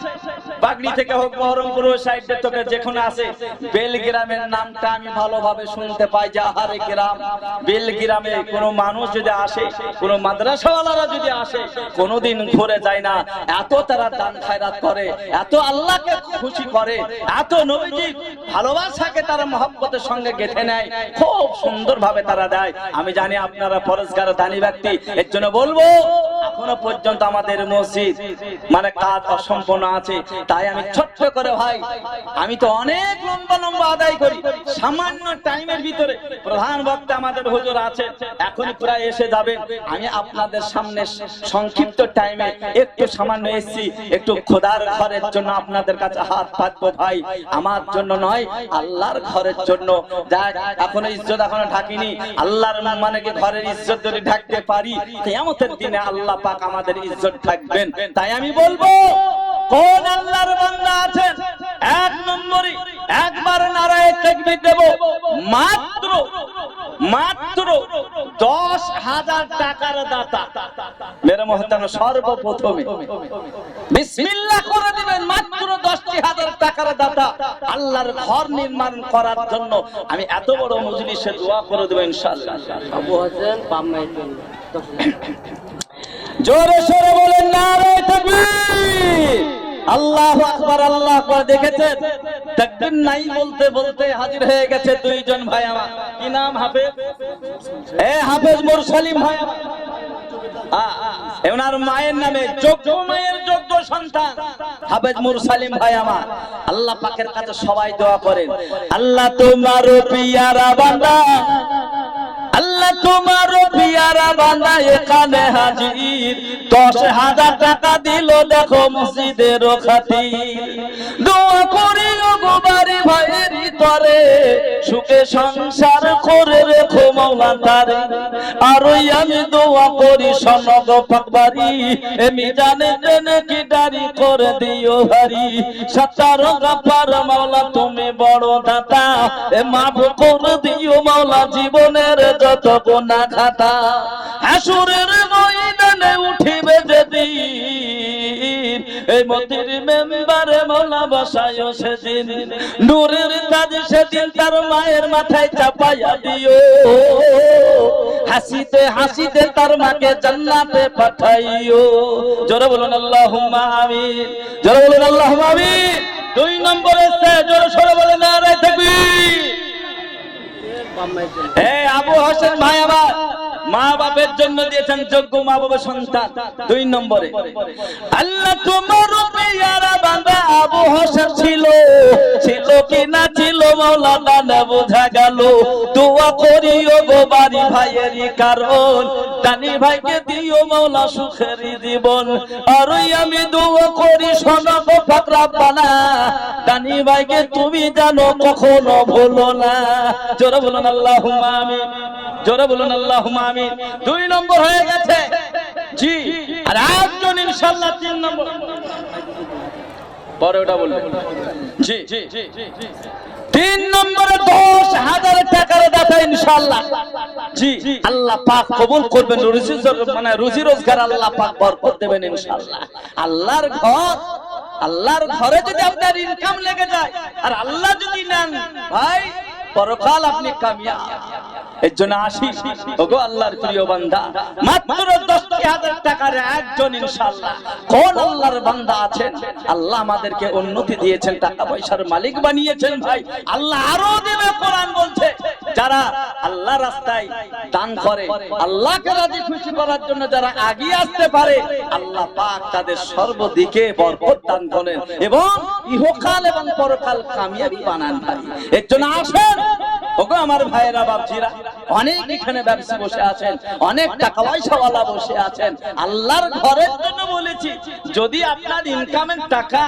Speaker 1: বাগড়ি থেকে হোক, বহরমপুর সাইড থেকে যেখানে আসে, বেলগ্রামের নামটা আমি ভালোভাবে শুনতে পাই যে আহারে গ্রাম। বেলগ্রামে কোনো মানুষ যদি আসে, কোনো মাদ্রাসাওয়ালারা যদি আসে, কোনোদিন ঘুরে যায় না। এত তারা দান খায়রাত করে, এত আল্লাহকে খুশি করে, এত নবীজি ভালোবাসাকে তারা মহব্বতের সঙ্গে গেঁথে নেয়, খুব সুন্দরভাবে তারা দেয়। আমি জানি আপনারা পরহেজগার দানি ব্যক্তি, এর জন্য বলবো, এখনো পর্যন্ত আমাদের মসজিদ মানে কাজ অসম্পূর্ণ আছে। তাই আমি ছোট্ট করে, ভাই, আমি তো অনেক লম্বা লম্বা আদায় করি, সামান্য টাইমের ভিতরে প্রধান বক্তা আমাদের হুজুর আছে, এখনই প্রায় এসে যাবেন। আমি আপনাদের সামনে সংক্ষিপ্ত টাইমে একটু সামান্য এসেছি, একটু খোদার ঘরের জন্য আপনাদের কাছে হাত পাতবো। ভাই, আমার জন্য নয়, আল্লাহর ঘরের জন্য। যাক, এখনো ইজ্জত এখনো ঢাকিনি, আল্লাহর মানে কি ঘরের ইজ্জত যদি ঢাকতে পারি, কিয়ামতের দিনে আল্লাহ পাক আমাদের ইজ্জত ঢাকবেন। তাই আমি বলবো, কোন আল্লাহর বান্দা আছেন, এক নম্বরে একবার নারায়ে তাকবীর দেব। মাত্র মাত্র 10,000 টাকার দাতা মেরে মুহতারাম, সর্বপ্রথমে বিসমিল্লাহ করে দিবেন। মাত্র 10,000 টাকার দাতা আল্লাহর ঘর নির্মাণ করার জন্য আমি এত বড় মজলিসে দোয়া করে দেব ইনশাআল্লাহ। আবু হাসান পাম্মাইতুন, জোরে সোরে বলেন নারায়ে তাকবীর, আল্লাহু আকবার, আল্লাহু আকবার। দেখেছেন, তাকবীর নাই বলতে বলতে হাজির হয়ে গেছে দুইজন ভাই আমার। কি নাম? হাফেজ, হাফেজ মুরসালিম ভাই। ওনার মায়ের নামে যোগ্য মায়ের যোগ্য সন্তান হাফেজ মুরসালিম ভাই আমার। আল্লাহ পাকের কাছে সবাই দোয়া করেন, আল্লাহ তোমার পিয়ারা বান্দা, আল্লাহ তোমার পিয়ারা বান্দা এখানে হাজির, 10,000 টাকা দিল দেখো মসজিদের খাতির। দোয়া করি গো বাড়ি ভাইয়ের করে, সুখে সংসার করে রেখো মাওলা তারে। আর ওই আমি দোয়া করি সনদ পাকবাড়ি, এমি জানে জেনে কি দাড়ি করে দিও ভারি। সত্তার গাফার মাওলা তুমি বড় দাতা, এ মাফ করে দিও মাওলা জীবনের যত গুনাহ খাতা। হাসুরের ময়দানে উঠিবে যেদিন, এই মতির মেম্বারে মওলা বসায় সেদিন নূরের তাজ সেদিন তার মায়ের মাথায় চাপাইয়া দিও হাসিতে হাসিতে তার মাকে জান্নাতে পাঠাইও জোরে বলুন আল্লাহুম্মা আমিন জোরে বলুন আল্লাহুম্মা আমিন দুই নম্বরে জোরে সরে বলেন নারে তাকবীর এই আবু হোসেন ভাই আমার মা বাবার জন্য দিয়েছেন যোগ্য মা বাবার সন্তান দুই নম্বরে আল্লাহ তোমার পেয়ারা বান্দা আবু হোসেন ছিল কি না ছিল মাওলা না বোঝা গেল দোয়া করিও গো বাড়ি ভাইয়েরই কারণ দানি ভাইকে দিও মাওলা সুখের জীবন আর আমি দোয়া করি শোনো গো পাক রব্বানা দানি ভাইকে তুমি জানো কখনো ভুলো না জোরে বলুন আল্লাহুম্মা আমিন জোরে বলুন আল্লাহুম্মা আমিন দুই নম্বর হয়ে গেছে জি আর একজন ইনশাআল্লাহ তিন নম্বর পরে ওটা বলবেন জি তিন নম্বরে 10,000 টাকার দাতা ইনশাআল্লাহ জি আল্লাহ পাক কবুল করবেন রুজি রোজগার আল্লাহ পাক বরকত দেবেন ইনশাআল্লাহ আল্লাহর ঘরে যদি আপনার ইনকাম লেগে যায় আর আল্লাহ যদি নেন ভাই পরকাল আপনি কামিয়াব এর জন্য আসি ওগো আল্লাহর প্রিয় বান্দা মাত্র 10,000 টাকার একজন ইনশাআল্লাহ কোন আল্লাহর বান্দা আছেন আল্লাহ আমাদেরকে উন্নতি দিয়েছেন টাকা পয়সার মালিক বানিয়েছেন ভাই আল্লাহ আরো দেবে কোরআন বলছে যারা আল্লাহ রাস্তায় দান করে আল্লাহকে রাজি খুশি করার জন্য যারা এগিয়ে আসতে পারে আল্লাহ পাক তাদের সর্বদিকে বরকত দান করেন এবং ইহকাল এবং পরকাল কামিয়াবি বানান ভাই এর জন্য আসেন ওগো আমার ভাইয়েরা বাপজিরা অনেক এখানে ব্যবসা বসে আছেন অনেক টাকা পয়সাওয়ালা বসে আছেন আল্লাহর ঘরের জন্য বলেছি যদি আপনার ইনকামের টাকা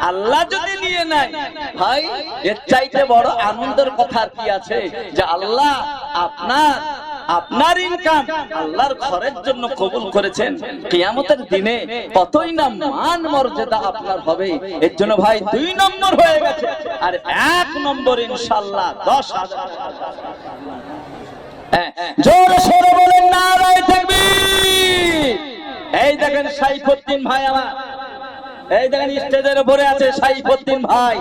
Speaker 1: আল্লাহ যদি নিয়ে নেয় ভাই এর চাইতে বড় আনন্দের কথা কি আছে যে আল্লাহ আপনার ইনকাম আল্লাহর ঘরের জন্য কবুল করেছেন কিয়ামতের দিনে কতই না মান মর্যাদা আপনার হবে এর জন্য ভাই দুই নম্বর হয়ে গেছে আর এক নম্বর ইনশাআল্লাহ 10,000 জোরে সরে বলেন নারে তাকবীর এই দেখেন সাইফুদ্দিন ভাই আমার এই দেখেন স্টেজের উপরে আছে সাইফুদ্দিন ভাই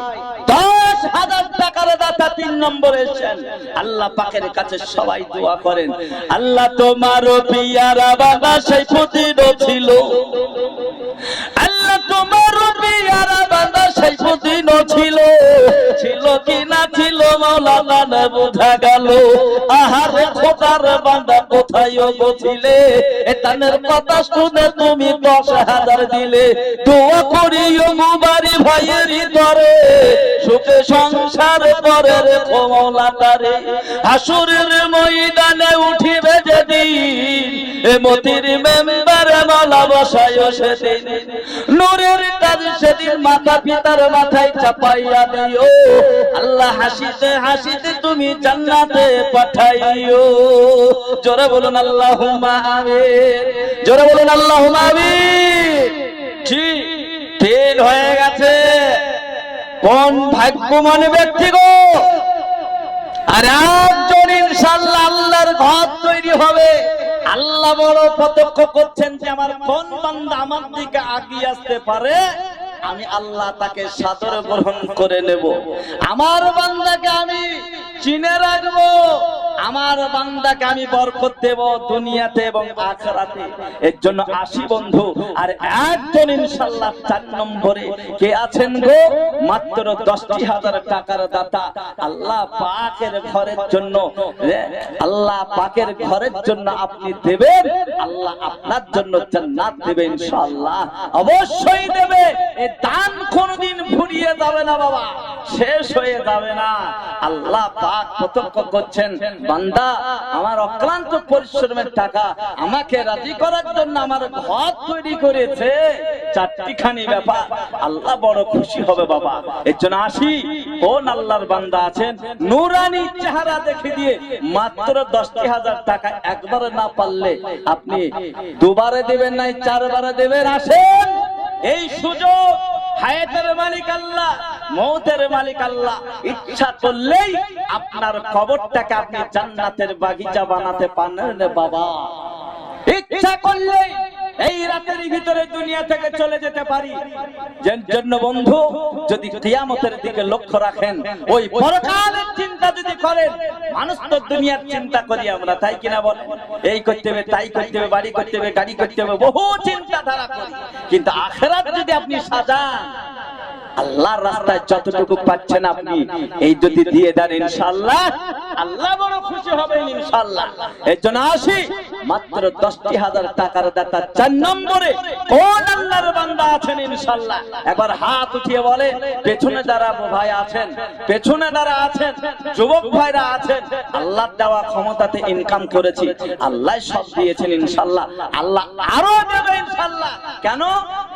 Speaker 1: 10,000 টাকার দাতা তিন নম্বরে এসেছেন আল্লাহ পাকের কাছে সবাই দোয়া করেন আল্লাহ তোমার পিয়ারা বাবা সাইফুদ্দিন ছিল আল্লাহ তোমার পিয়ারা বাবা সাইফুদ্দিন ছিল কি না ছিল মাওলানা না বোঝা গেল আহারে খোদার বান্দা কোথায় গছিলে এ তানের কথা শুনে তুমি 10,000 দিলে দোয়া করিও মুবারি ভাইয়ের দরে সুখে সংসার করে রেখো মাওলা তারে হাসরের ময়দানে উঠিবে যেদিন এ মতির মেম্বারে মাওলা বসায় সেদিন নূরের তাজ সেদিন মাতা পিতার মাথায় চাপাইয়া দিও আল্লাহ হাসিতে হাসিতে তুমি জান্নাতে পাঠাইও জোরে বলুন আল্লাহুম্মা আমিন জোরে বলুন আল্লাহুম্মা আমিন জি তিন হয়ে গেছে কোন ভাগ্যবান ব্যক্তি গো আর একজন ইনশাআল্লাহ আল্লাহর ঘর তৈরি হবে আল্লাহ বড় প্রত্যক্ষ করছেন যে আমার কোন বান্দা আমার দিকে এগিয়ে আসতে পারে আমি আল্লাহ তাকে সাদরে গ্রহণ করে নেব আমার বান্দাকে আমি চিনে রাখবো আমার বান্দাকে আমি বরকত দেব দুনিয়াতে এবং আখিরাতে এর জন্য আসি বন্ধু আর একজন ইনশাআল্লাহ 4 নম্বরে কে আছেন গো মাত্র 10,000 টাকার দাতা আল্লাহ পাকের ঘরের জন্য আল্লাহ পাকের ঘরের জন্য আপনি দেবেন আল্লাহ আপনার জন্য জান্নাত দেবে ইনশাআল্লাহ অবশ্যই দেবে এই দান কোনদিন ফুরিয়ে যাবে না বাবা শেষ হয়ে যাবে না আল্লাহ পাক প্রত্যক্ষ করছেন বান্দা আমার অক্লান্ত পরিশ্রমের টাকা আমাকে রাজি করার জন্য আমার ঘর তৈরি করেছে চারটিখানি ব্যাপার আল্লাহ বড় খুশি হবে বাবা এর জন্য আসি কোন আল্লাহর বান্দা আছেন নূরানি চেহারা দেখে দিয়ে মাত্র 10,000 টাকা একবারে না পারলে আপনি দুবারে দেবেন নাই চারবারে দেবেন আসেন এই সুযোগ হায়াতের মালিক আল্লাহ মওতের মালিক আল্লাহ ইচ্ছা করলেই আপনার কবরটাকে আপনি জান্নাতের বাগিচা বানাতে পারেন বাবা ইচ্ছা করলেই এই রাতের ভিতরে দুনিয়া থেকে চলে যেতে পারি। যার জন্য বন্ধু যদি কিয়ামতের দিকে লক্ষ্য রাখেন, ওই পরকালের চিন্তা যদি করেন, মানুষ তো দুনিয়ার চিন্তা করি আমরা, তাই কিনা বলেন? এই করতে হবে, তাই করতে হবে, বাড়ি করতে হবে, গাড়ি করতে হবে, বহু চিন্তাধারা করি। কিন্তু আখিরাত যদি আপনি সাজান, আল্লাহর রাস্তায় যতটুকু পাচ্ছেন আপনি এই যদি দিয়ে দেন, ইনশাআল্লাহ আল্লাহ বড় খুশি হবেন ইনশাআল্লাহ। এর জন্য আসি, মাত্র 10,000 টাকার দাতা 4 নম্বরে কোন আল্লাহর বান্দা আছেন ইনশাআল্লাহ? একবার হাত উঠিয়ে বলে। পেছনে যারা ভাই আছেন, পেছনে যারা আছেন, যুবক ভাইরা আছেন, আল্লাহর দেওয়া ক্ষমতাতে ইনকাম করেছি, আল্লাহ সব দিয়েছেন ইনশাআল্লাহ, আল্লাহ আরো দেবে ইনশাআল্লাহ। কেন?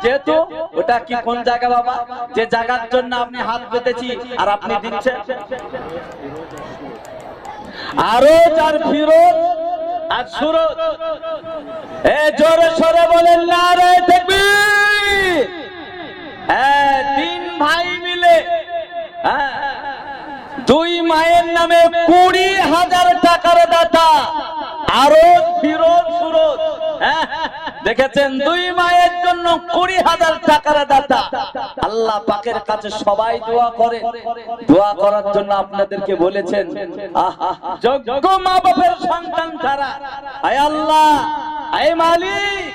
Speaker 1: যেহেতু ওটা কি কোন জায়গা বাবা, যে জায়গার জন্য আপনি হাত পেতেছি আর আপনি দিচ্ছেন, আরো যার ফিরত আর সুরত। এ জোরে সরে বলেন নারে তাকবীর। হ্যাঁ, 3 ভাই মিলে 2 মায়ের নামে 20,000 টাকার দাতা, আরো ফিরত সুরত। দেখেছেন, 2 মায়ের জন্য 20,000 টাকার দাতা। আল্লাহ পাকের কাছে সবাই দোয়া করে, দোয়া করার জন্য আপনাদেরকে বলেছেন, যোগ্য মা বাপের সন্তান ছাড়া, আয় আল্লাহ, আয় মালিক,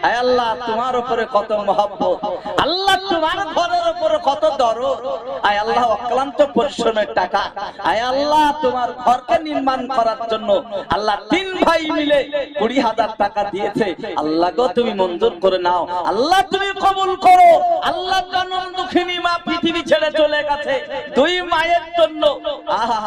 Speaker 1: আয় আল্লাহ তোমার উপরে কত মহব্বত, আল্লাহ তোমার ঘরের উপরে কত দরদ, আয় আল্লাহ অক্লান্ত পরিশ্রমের টাকা, আয় আল্লাহ তোমার ঘরকে নির্মাণ করার জন্য আল্লাহ 3 ভাই মিলে 20,000 টাকা দিয়েছে। আল্লাহ গো তুমি মঞ্জুর করে নাও, আল্লাহ তুমি কবুল করো। আল্লাহ জনম দুঃখিনী মা পৃথিবী ছেড়ে চলে গেছে 2 মায়ের জন্য। আহা,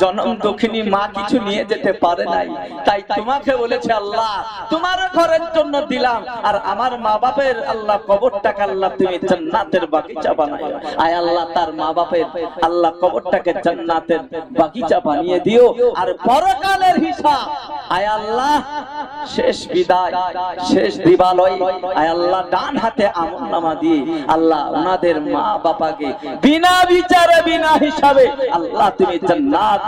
Speaker 1: জনম দুঃখিনী মা কিছু নিয়ে যেতে পারে নাই, তাই তোমাকে বলেছে আল্লাহ তোমার ঘরের জন্য দিলাম, আর আমার মা বাপের আল্লাহ কবরটাকে আল্লাহ তুমি জান্নাতের বাগিচা বানাও। আয় আল্লাহ তার মা বাপের আল্লাহ কবরটাকে জান্নাতের বাগিচা বানিয়ে দিও, আর পরকালের হিসাব আয় আল্লাহ শেষ বিদায়, শেষ দিবালয়, আয় আল্লাহ ডান হাতে আমলনামা দিয়ে আল্লাহ ওনাদের মা বাবাকে বিনা বিচারে বিনা হিসাবে আল্লাহ তুমি জান্নাত,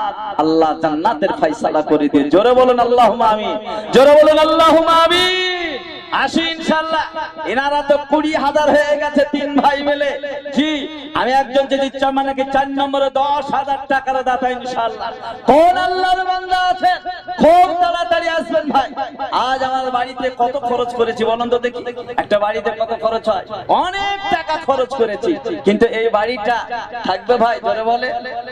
Speaker 1: আল্লাহ জান্নাতের ফয়সালা করে দিও। জোরে বলেন আল্লাহুম্মা আমিন, জোরে বলেন আল্লাহুম্মা আমিন। আসি ইনশাআল্লাহ। এনারা তো 20,000 হয়ে গেছে 3 ভাই মিলে। জি, আমি একজন যদি মানে কি 4 নম্বরে 10,000 টাকার দাতা ইনশাআল্লাহ। কোন আল্লাহর বান্দা আছে? খুব তাড়াতাড়ি আসবেন ভাই। আজ আমার বাড়িতে কত খরচ করেছি বলুন তো দেখি। একটা বাড়িতে কত খরচ হয়? অনেক টাকা খরচ করেছি, কিন্তু এই বাড়িটা থাকবে ভাই, জোরে বলে।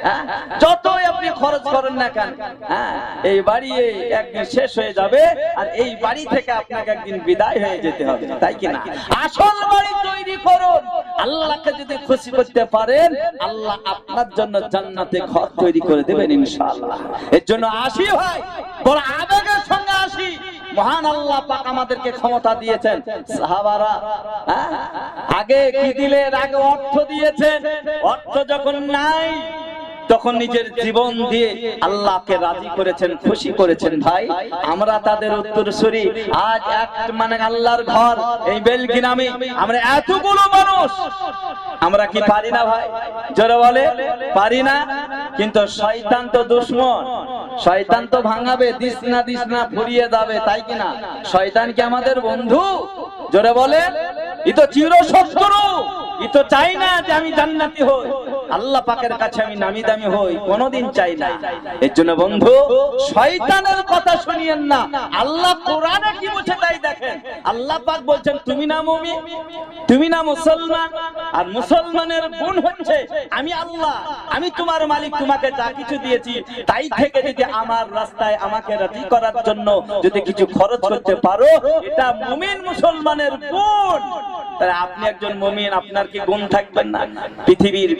Speaker 1: হ্যাঁ, যতই আপনি খরচ করেন না কেন, হ্যাঁ এই বাড়ি একদিন শেষ হয়ে যাবে, আর এই বাড়ি থেকে আপনাকে একদিন বিদায় হয়ে যেতে হবে, তাই কি না? আসল বাড়ি তৈরি করুন। আল্লাহকে যদি খুশি করতে পারেন, আল্লাহ আপনার জন্য জান্নাতে ঘর তৈরি করে দেবেন ইনশাআল্লাহ। এর জন্য আসি ভাই, বড় আবেগের সঙ্গে আসি। মহান আল্লাহ পাক আমাদেরকে ক্ষমতা দিয়েছেন। সাহাবারা আগে কি দিলেন? আগে অর্থ দিয়েছেন। অর্থ যখন নাই তখন নিজের জীবন দিয়ে আল্লাহকে রাজি করেছেন, খুশি করেছেন। ভাই আমরা তাদের উত্তরসূরি। আজ এক মানে আল্লাহর ঘর এই বেলগ্রামে আমরা এতগুলো মানুষ, আমরা কি পারি না ভাই? জোরে বলে পারি না। কিন্তু শয়তান তো দুশমন, শয়তান তো ভাঙাবে, দিস না ফুরিয়ে যাবে, তাই কি না? শয়তান কি আমাদের বন্ধু? জোরে বলে, ই তো চির শত্রু। ই তো চাই না যে আমি জান্নাতি হই, আল্লাহ পাকের কাছে আমি নামি দামি হই, কোনোদিন চাই না। এর জন্য বন্ধু শয়তানের কথা শুনিয়েন না। আল্লাহ কোরআনে কি বলছে তাই দেখেন। আল্লাহ পাক বলছেন তুমি না মুমিন, তুমি না মুসলমান, আর মুসলমানের গুণ হচ্ছে আমি আল্লাহ, আমি তোমার মালিক, তোমাকে যা কিছু দিয়েছি তাই থেকে যদি আমার রাস্তায় আমাকে রাজি করার জন্য যদি কিছু খরচ করতে পারো, এটা মুমিন মুসলমানের গুণ। তাহলে আপনি একজন মুমিন, আপনার কি গুণ থাকবেন না? পৃথিবীর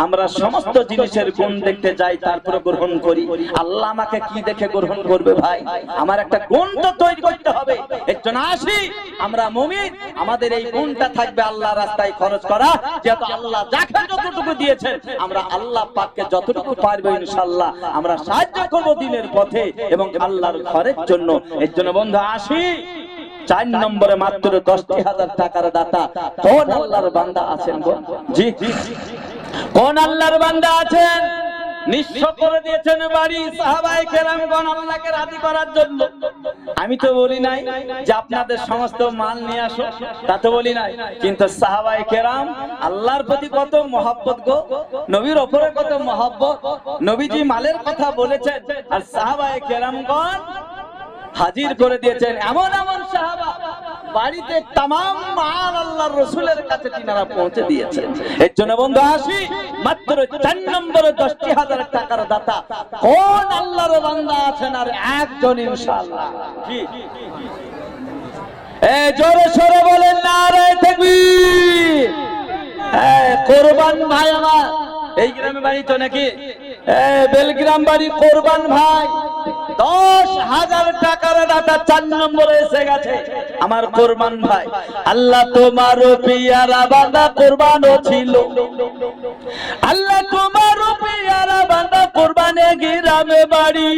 Speaker 1: আমরা সমস্ত জিনিসের গুণ দেখতে যাই, তারপরে গ্রহণ করি। আল্লাহ আমাকে কি দেখে গ্রহণ করবে ভাই? আমার একটা গুণ তো তৈরি করতে হবে। এর জন্য আসি আমরা মুমিন, আমাদের এই গুণটা থাকবে আল্লাহর রাস্তায় খরচ করা। যেহেতু আল্লাহ যাকে যতটুকু দিয়েছেন, আমরা আল্লাহ পাককে যতটুকু পারবো ইনশাআল্লাহ আমরা সাহায্য করব দিনের পথে এবং আল্লাহর ঘরের জন্য। এর জন্য বন্ধু আসি 4 নম্বরে মাত্র 10,000 টাকার দাতা কোন আল্লাহর বান্দা আছেন গো? জি, কোন আল্লাহর বান্দা আছেন? নিঃস্ব করে দিয়েছেন বাড়ি সাহাবায়ে কেরামগণ আল্লাহকে রাজি করার জন্য। আমি তো বলি নাই যে আপনাদের সমস্ত মাল নিয়ে আসো, তা তো বলি নাই, কিন্তু সাহাবায়ে কেরাম আল্লাহর প্রতি কত মহব্বত গো, নবীর উপরে কত মহব্বত। নবীজি মালের কথা বলেছেন আর সাহাবায়ে কেরামগণ হাজির করে দিয়েছেন। এমন এমন সাহাবা বাড়িতে तमाम মাল আল্লাহর রাসূলের কাছে তিনারা পৌঁছে দিয়েছেন। এর জন্য বন্ধু আসি, মাত্র 4 নম্বরে 10,000 টাকার দাতা কোন আল্লাহর বান্দা আছেন? আর একজন ইনশাআল্লাহ। জি, এই জোরে সোরে বলেন নারে তাকবীর। কোরবান ভাই আমার এই গ্রামে বাড়ি তো নাকি? বেলগ্রাম বাড়ি কোরবান ভাই 10,000 টাকার দাতা 4 নম্বরে এসে গেছে আমার কোরবান ভাই। আল্লাহ তোমার পিয়ারা বান্দা কোরবানও ছিল, আল্লাহ তোমার পিয়ারা বান্দা কোরবানে গ্রামে বাড়ি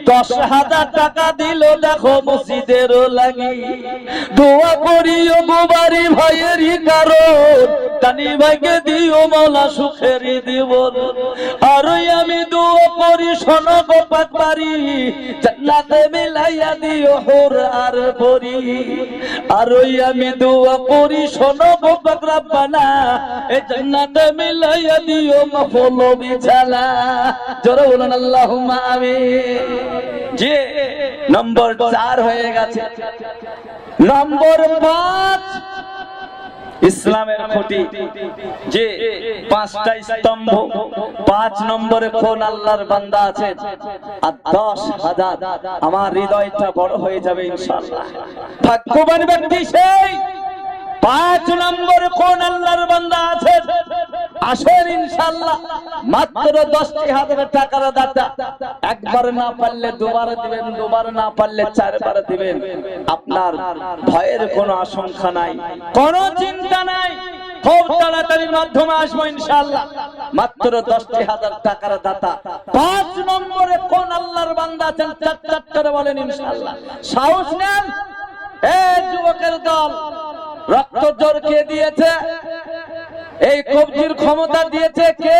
Speaker 1: 10,000 টাকা দিল দেখো মসজিদেরও লাগি। দোয়া করিও গোবারি ভাইয়েরই কারণ টানি ভাইকে দিও মাওলা সুখেরই জীবন। আর আমি দোয়া করি শোনো গো পাকবাড়ি জান্নাতে মিলাইয়া দিও হুর আর পরি। আর আমি দোয়া করি শোনো গো পাক রব্বানা এই জান্নাতে মিলাইয়া দিও মাফলো বিছালা। জোরে বলুন আল্লাহুম্মা আমিন। জি, নম্বর 4 হয়ে গেছে। নম্বর 5 ইসলামের খুঁটি। যে 5টা স্তম্ভ, 5 নম্বরে কোন আল্লাহর বান্দা আছে? আর 10,000 আমার হৃদয়টা বড় হয়ে যাবে ইনশাআল্লাহ। ভাগ্যবান ব্যক্তি সেই 5 নম্বরে কোন আল্লাহর বান্দা আছে? আসেন ইনশাআল্লাহ। মাত্র 10,000 টাকার দাতা। একবার না পারলে দুবার দিবেন, দুবার না পারলে 4 বার দিবেন। আপনার ভয়ের কোনো আশঙ্কা নাই, কোনো চিন্তা নাই। খুব তাড়াতাড়ির মাধ্যমে আসবো ইনশাআল্লাহ। মাত্র 10,000 টাকার দাতা 5 নম্বরে কোন আল্লাহর বান্দা আছেন? চার করে বলেন ইনশাআল্লাহ। সাহস নেন। এই যুবকের দল, রক্ত জোর কে দিয়েছে? এই কবজির ক্ষমতা দিয়েছে কে?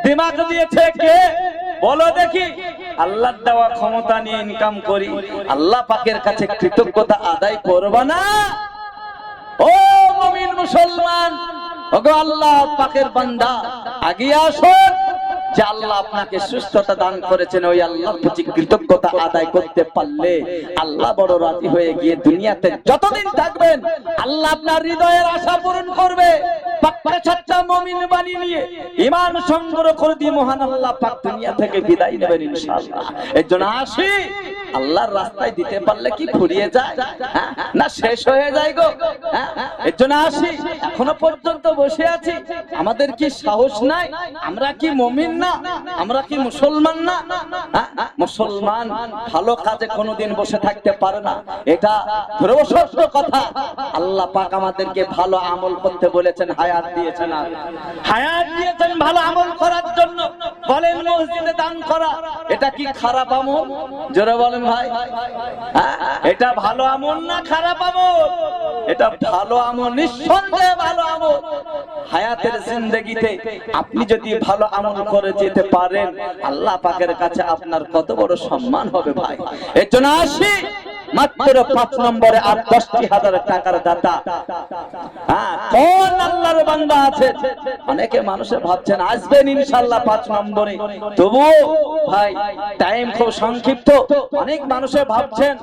Speaker 1: দিমাগ দিয়েছে কে? বলো দেখি। আল্লাহর দেওয়া ক্ষমতা নিয়ে ইনকাম করি, আল্লাহ পাকের কাছে কৃতজ্ঞতা আদায় করবা না? ও মুমিন মুসলমান, ওগো আল্লাহ পাকের বান্দা, আগে আসুন। যে আল্লাহ আপনাকে সুস্থতা দান করেছেন, ওই আল্লাহর প্রতি কৃতজ্ঞতা আদায় করতে পারলে আল্লাহ বড় রাজি হয়ে গিয়ে দুনিয়াতে যতদিন থাকবেন আল্লাহ আপনার হৃদয়ের আশা পূরণ করবে। পাক্কা সচ্চা মুমিন বানিয়ে নিয়ে ঈমান সংগ্রহ করে দিয়ে মহান আল্লাহ পাক দুনিয়া থেকে বিদায় নেবেন ইনশাআল্লাহ। এর জন্য আসি, আল্লাহর রাস্তায় দিতে পারলে কি ফুরিয়ে যায় না শেষ হয়ে যায় গো? এর জন্য আসি, এখনো পর্যন্ত বসে আছি। আমাদের কি সাহস নাই? আমরা কি মুমিন না? আমরা কি মুসলমান না? মুসলমান ভালো কাজে কোনোদিন বসে থাকতে পারে না, এটা সত্য কথা। আল্লাহ পাক আমাদেরকে ভালো আমল করতে বলেছেন, হায়াত দিয়েছেন। আর হায়াত দিয়েছেন ভালো আমল করার জন্য। বলেন মসজিদে দান করা এটা কি খারাপ আমল? জোরে বলেন ভাই, এটা ভালো আমল না খারাপ আমল? এটা ভালো আমল, নিঃসন্দেহে ভালো আমল। হায়াতের জিন্দেগিতে আপনি যদি ভালো আমল করে যেতে পারেন, আল্লাহ পাকের কাছে আপনার কত বড় সম্মান হবে ভাই। এর জন্য আসি, মাত্র 5 নম্বরে আর 10,000 টাকার দাতা কোন আল্লাহর বান্দা আছে? অনেকে মানুষে ভাবছেন আসবেন ইনশাআল্লাহ 5 নম্বরে, তবু ভাই টাইম খুব সংক্ষিপ্ত। অনেক মানুষে ভাবছেন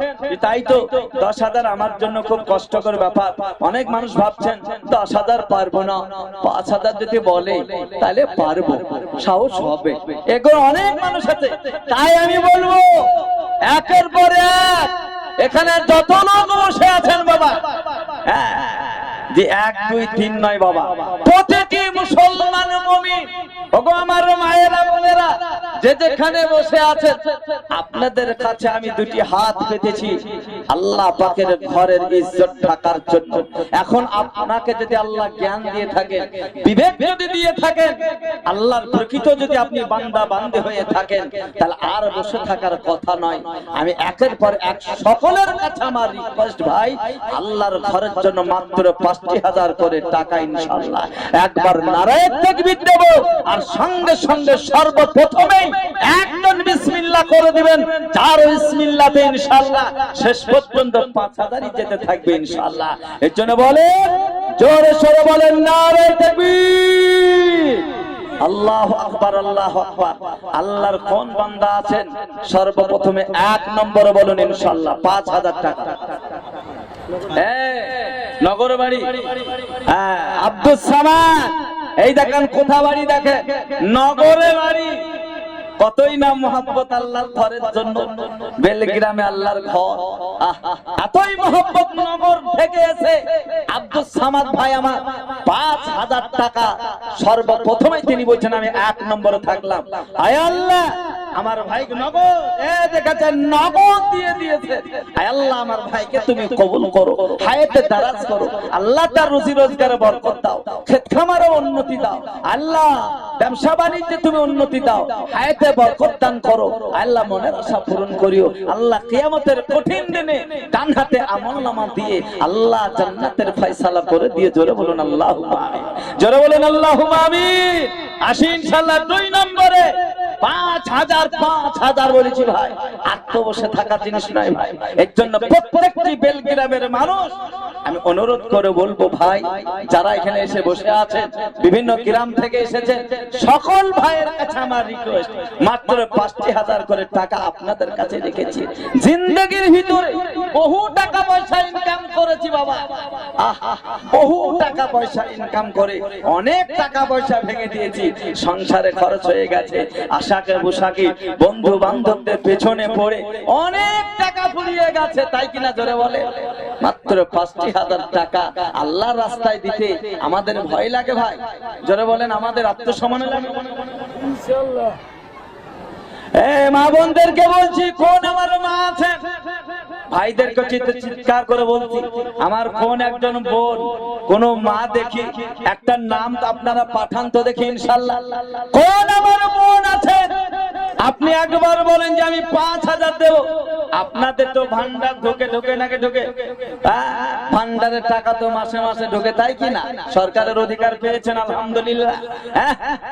Speaker 1: তাই তো 10,000 আমার জন্য খুব কষ্টকর ব্যাপার। অনেক মানুষ ভাবছেন 10,000 পারবো না, 5,000 যদি বলে তাহলে পারবো, সাহস হবে। এগুলো অনেক মানুষ আছে। তাই আমি বলবো একের পর এক এখানে যত লোক বসে আছেন বাবা, যে 1 2 3 নয় বাবা, প্রতিটি মুসলমান মুমিন, ওগো আমার মায়েরা বোনেরা, যে যেখানে বসে আছেন, আপনাদের কাছে আমি 2টি হাত পেতেছি আল্লাহ পাকের ঘরের ইজ্জত থাকার জন্য। এখন আপনাকে যদি আল্লাহ জ্ঞান দিয়ে থাকেন, বিবেক যদি দিয়ে থাকেন, আল্লাহর প্রকৃত যদি আপনি বান্দা বান্দে হয়ে থাকেন তাহলে আর বসে থাকার কথা নয়। আমি একের পর এক সকলের কাছে আমার রিকোয়েস্ট ভাই, আল্লাহর ঘরের জন্য মাত্র ৫০০০ করে টাকা ইনশাআল্লাহ একবার নারায়ে তাকবীর দেব, আর সঙ্গে সঙ্গে সর্বপ্রথমেই একজন বিসমিল্লাহ করে দিবেন, যার বিসমিল্লাহতে ইনশাআল্লাহ শেষ পর্যন্ত ৫০০০ই যেতে থাকবে ইনশাআল্লাহ। এর জন্য বলেন, জোরে সোরে বলেন নারায়ে তাকবীর, আল্লাহু আকবার, আল্লাহু আকবার। আল্লাহর কোন বান্দা আছেন সর্বপ্রথমে ১ নম্বরে বলুন ইনশাআল্লাহ ৫০০০ টাকা। নগর বাড়ি আব্দুস সামাদ, এই দেখেন কোথা বাড়ি, দেখেন নগরে বাড়ি। কতই না মহব্বত আল্লাহর ঘরের জন্য, বেলগ্রামে আল্লাহর ঘর, এতই মহব্বত নগর থেকে এসে আব্দুস সামাদ ভাই আমার ৫০০০ টাকা সর্বপ্রথমে তিনি বলছেন আমি ১ নম্বরে থাকলাম। আয় আল্লাহ আমার ভাইকে নগদ দেখেছেন নগদ দিয়ে দিয়েছে। আয় আল্লাহ আমার ভাইকে তুমি কবুল করো, হায়াতে দারাজ করো, আল্লাহ তার রুজি রোজগারে বরকত দাও, ক্ষেত খামারে উন্নতি দাও, আল্লাহ ব্যবসা বাণিজ্যে তুমি উন্নতি দাও, হায়াতে বরকত দান করো, আল্লাহ মনের আশা পূরণ করিও। আল্লাহ কিয়ামতের কঠিন দিনে ডান হাতে আমলনামা দিয়ে আল্লাহ জান্নাতের ফয়সালা করে দিয়ে। জোরে বলুন আল্লাহুম্মা আমিন, জোরে বলুন আল্লাহুম্মা আমিন। আসি ইনশাআল্লাহ ২ নম্বরে ৫০০০ বলেছি ভাই, আর তো বসে থাকা জিনিস নয় ভাই। এর জন্য প্রত্যেকটি বেলগ্রামের মানুষ আমি অনুরোধ করে বলবো ভাই, যারা এখানে এসে বসে আছেন বিভিন্ন গ্রাম থেকে এসেছেন, সকল ভাইয়ের কাছে আমার রিকোয়েস্ট, মাত্র ৫০০০ করে টাকা আপনাদের কাছে রেখেছি। জিন্দেগির ভিতরে বহু টাকা পয়সা ইনকাম করেছি বাবা, বহু টাকা পয়সা ইনকাম করে অনেক টাকা পয়সা ভেঙে দিয়েছি, সংসারে খরচ হয়ে গেছে, আশাকে পোশাকে বন্ধু বান্ধবদের পেছনে পড়ে অনেক টাকা ফুরিয়ে গেছে, তাই কিনা জোরে বলে? মাত্র ৫০০০ টাকা আল্লাহর রাস্তায় দিতে আমাদের ভয় লাগে ভাই, জোরে বলেন আমাদের আত্মসম্মান লাগে ইনশাআল্লাহ। মা বোনদেরকে বলছি, কোন আমার মা আছে ভাইদেরকে চিৎকার করে বলছি, আমার কোন একজন বোন কোন মা দেখি একটা নাম আপনারা পাঠান তো দেখি ইনশাআল্লাহ। কোন আমার বোন আছে আপনি একবার বলেন যে আমি ৫০০০ দেব। আপনাদের তো ভান্ডার ঢোকে নাকি ঢোকে, ভান্ডারের টাকা তো মাসে মাসে ঢোকে, তাই কি না? সরকারের অধিকার পেয়েছেন আলহামদুলিল্লাহ।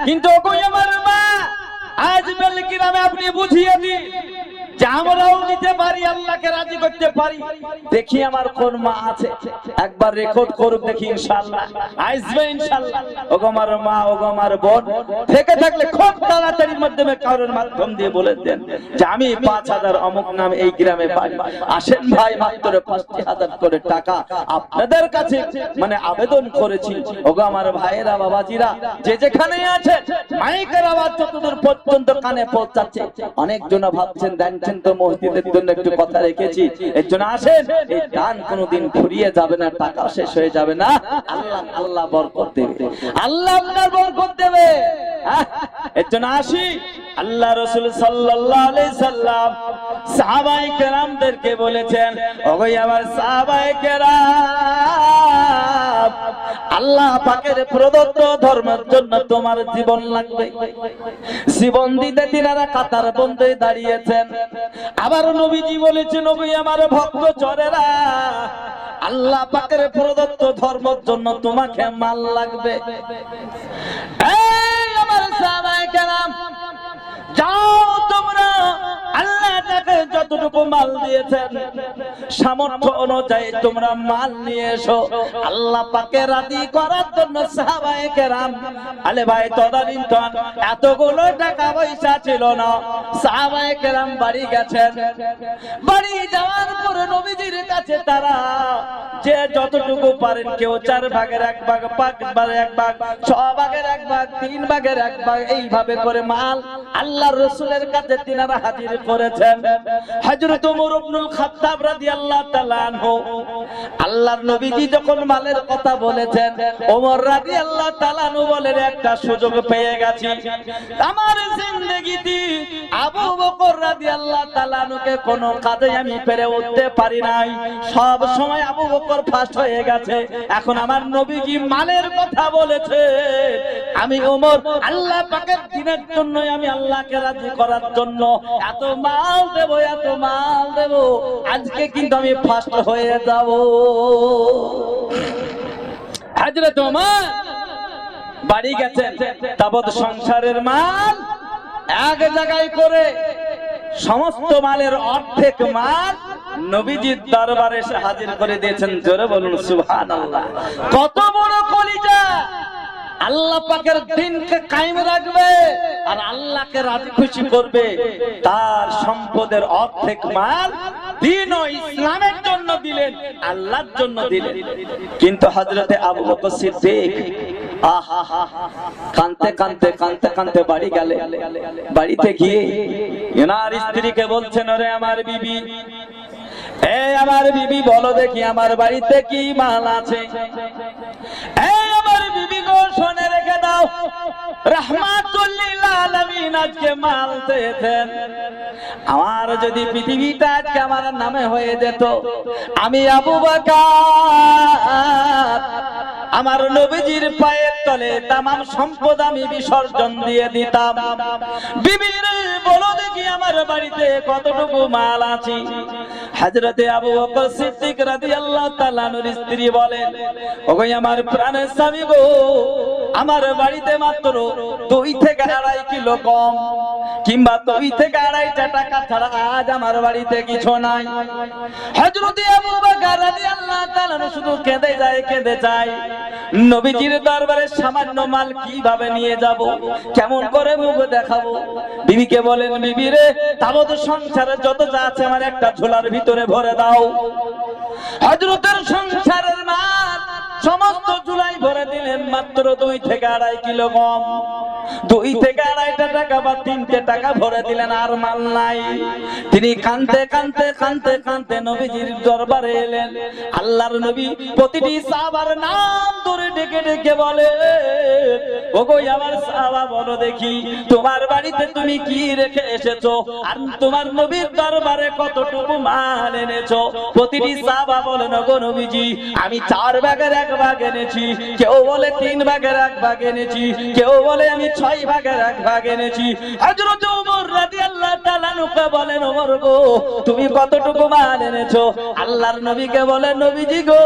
Speaker 1: কিন্তু ওই আমার মা আজ বেলগ্রামে আপনি বুঝিয়ে দিন যে আমরাও দিতে পারি, আল্লাহকে রাজি করতে পারি। দেখি আমার কোন মা আছে, একবার রেকর্ড করুক দেখি ইনশাআল্লাহ, আসবে ইনশাআল্লাহ। ওগো আমার মা, ওগো আমার বোন থেকে থাকলে খুব তাড়াতাড়ির মাধ্যমে কারোর মাধ্যম দিয়ে বলে দেন যে আমি ৫০০০ অমুক নাম এই গ্রামে পাই। আসেন ভাই, মাত্র ৫০০০ করে টাকা আপনাদের কাছে মানে আবেদন করেছি। ওগো আমার ভাইয়েরা, বাবাজিরা যে যেখানে আছে, মাইকের আওয়াজ যতদূর পর্যন্ত কানে পৌঁছাচ্ছে, অনেকজন ভাবছেন দেন তো মসজিদের জন্য একটু কথা রেখেছি, এর জন্য আসেন। এই দান কোনোদিন ফুরিয়ে যাবে না, টাকা শেষ হয়ে যাবে না, আল্লাহ বরকত দেবে, আল্লাহ আপনার বরকত দেবে। এর জন্য আসি, আল্লাহ রাসূল সাল্লাল্লাহু আলাইহি সাল্লাম সাহাবায়ে কেরামদেরকে বলেছেন, ওগো আমার সাহাবায়ে কেরাম, আল্লাহ পাকের প্রদত্ত ধর্মের জন্য তোমার জীবন লাগবে। জীবন দিতে তিনারা কাতার বন্ধে দাঁড়িয়েছেন। আবার নবীজি বলেছেন, নবী আমার ভক্ত চরেরা, আল্লাহ পাকের প্রদত্ত ধর্মের জন্য তোমাকে মাল লাগবে। এই আমার সাহাবায়ে কেরাম, যাও তোমরা আল্লাহ তাকে যতটুকু মাল দিয়েছেন সামর্থ্য অনুযায়ী তোমরা মাল নিয়ে এসো, আল্লাহ পাকে রাজি করার জন্য। সাহাবায়ে কেরাম, আলে ভাই তদানীন তো এতগুলো টাকা পয়সা ছিল না। সাহাবায়ে কেরাম বাড়ি গেছেন, বাড়ি যাওয়ার পরে নবীজির কাছে তারা যে যতটুকু পারেন, কেউ 4 ভাগের 1 ভাগ, 5 ভাগের 1 ভাগ, 6 ভাগের 1 ভাগ, 3 ভাগের 1 ভাগ, এইভাবে করে মাল আল্লাহর রাসূলের কাছে তিনারা হাজির করেছেন। হযরত ওমর ইবনুল খাত্তাব রাদিয়াল্লাহু তাআলা আনহু আল্লাহর নবীজি যখন মালের কথা বলেছেন, ওমর রাদিয়াল্লাহু তাআলা আনহু বলেন একটা সুযোগ পেয়ে গেছি, আমার জিন্দেগিতে আবু বকর রাদিয়াল্লাহু তাআলা আনহুকে কোনো কাজে আমি পেরে উঠতে পারি নাই, সব সময় আবু বকর ফার্স্ট হয়ে গেছে। এখন আমার নবীজি মালের কথা বলেছে, আমি ওমর আল্লাহ পাকের দ্বীনের জন্য, আমি আল্লাহকে রাজি করার জন্য এত মাল দেব, এত মাল দেব, আজকে কিন্তু আমি ফার্স্ট হয়ে যাব। হযরত ওমর বাড়ি গেছেন, তাবৎ সংসারের মাল এক জায়গায় করে সমস্ত মালের অর্ধেক মাল নবীজির দরবারে এসে হাজির করে দিয়েছেন। জোরে বলুন সুবহানাল্লাহ। কত বড় কলিজা! আল্লাহ পাকের দ্বীনকে কায়েম রাখবে আর আল্লাহকে রাজি খুশি করবে, তার সম্পদের অর্ধেক মাল দ্বীন ও ইসলামের জন্য দিলেন, আল্লাহর জন্য দিলেন। কিন্তু হযরতে আবু বকর সিদ্দিক কাঁদতে কাঁদতে কাঁদতে কাঁদতে বাড়ি গেলে, বাড়িতে গিয়ে এনার স্ত্রীকে বলছেন, ওরে আমার বিবি, আমার বিবি বলো দেখি আমার বাড়িতে কি মাল আছে। আমার বিবি গো শুনে রেখে দাও, রাহমাতুল লিল আলামিন আজকে মাল দিয়েছেন। আমার যদি পৃথিবীটা আজকে আমার নামে হয়ে যেত, আমি আবু বকর আমার নবীজির পায়ের তলে তামাম সম্পদ আমি বিসর্জন দিয়ে দিতাম। বিবি রে বলো দেখি আমার বাড়িতে কতটুকু মাল আছে। হযরতে আবু বকর সিদ্দিক রাদিয়াল্লাহু তাআলা আনহুর স্ত্রী বলেন, ওগো আমার প্রাণের স্বামী গো, আমার বাড়িতে মাত্র 2 থেকে 2.5 কিলো কম, কিংবা 2 থেকে 2.5 টাকা ছাড়া আজ আমার বাড়িতে কিছু নাই। হযরতে আবু বকর রাদিয়াল্লাহু তাআলা আনহু শুধু কেঁদে যায়, কেঁদে যায়। নবীজির দরবারে সামান্য মাল কিভাবে নিয়ে যাব, কেমন করে মুখ দেখাবো? বিবিকে বলেন, বিবি রে তাবৎ সংসারে যত যা আছে আমার একটা ঝোলার ভিতরে ভরে দাও। হযরতের সংসারের মাল সমস্ত ঝুলাই ভরে দিলেন, মাত্র 2 থেকে 2.5 কিলো কম, 2 থেকে 2.5 টাকা বা 3 টাকা ভরে দিলেন, আর মাল নাই। তিনি কাঁদতে কাঁদতে কাঁদতে কাঁদতে নবীজির দরবারে এলেন। আল্লাহর নবী প্রতিটি সাহাবার নাম ধরে ডেকে ডেকে বলে, ওগো আমার সাহাবা বলো দেখি তোমার বাড়িতে তুমি কি রেখে এসেছো, আর তোমার নবীর দরবারে কতটুকু মাল এনেছো। প্রতিটি সাহাবা বলেন, ওগো নবীজি আমি 4 ভাগের 1 ভাগ এনেছি, কেউ বলে 3 ভাগের 1 ভাগ এনেছি, কেউ বলে আমি 6 ভাগের 1 ভাগ এনেছি। হযরত ওমর রাদিয়াল্লাহু তাআলা আনহু বলেন, ওমর গো তুমি কতটুকু মাল এনেছো? আল্লাহর নবীকে বলেন, নবীজি গো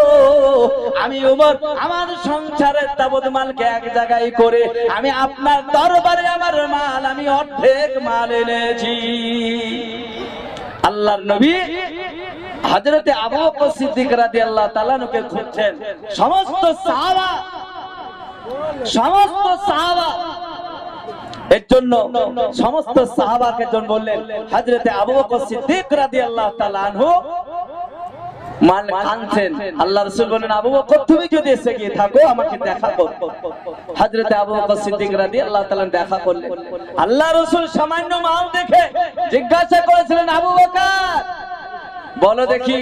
Speaker 1: আমি ওমর আমার সংসারের তাবৎ মালকে এক জায়গায় করে আমি আপনার দরবারে আমার মাল আমি অর্ধেক মাল এনেছি। আল্লাহর নবী হযরতে আবু বকর সিদ্দিক রাদিয়াল্লাহু তাআলা আনহুকে খুঁজছেন। সমস্ত সাহাবা এর জন্য সমস্ত সাহাবাকে জন বললেন, হযরতে আবু বকর সিদ্দিক রাদিয়াল্লাহু তাআলা আনহু মাল আনছেন। আল্লাহ রাসূল বলেন, আবু বকর তুমি যদি এসে গিয়ে থাকো আমাকে দেখা করো। হযরতে আবু বকর সিদ্দিক রাদিয়াল্লাহু তাআলা দেখা করলেন। আল্লাহ রাসূল সামান্য মাল দেখে জিজ্ঞাসা করেছিলেন, আবু বকর বলো দেখি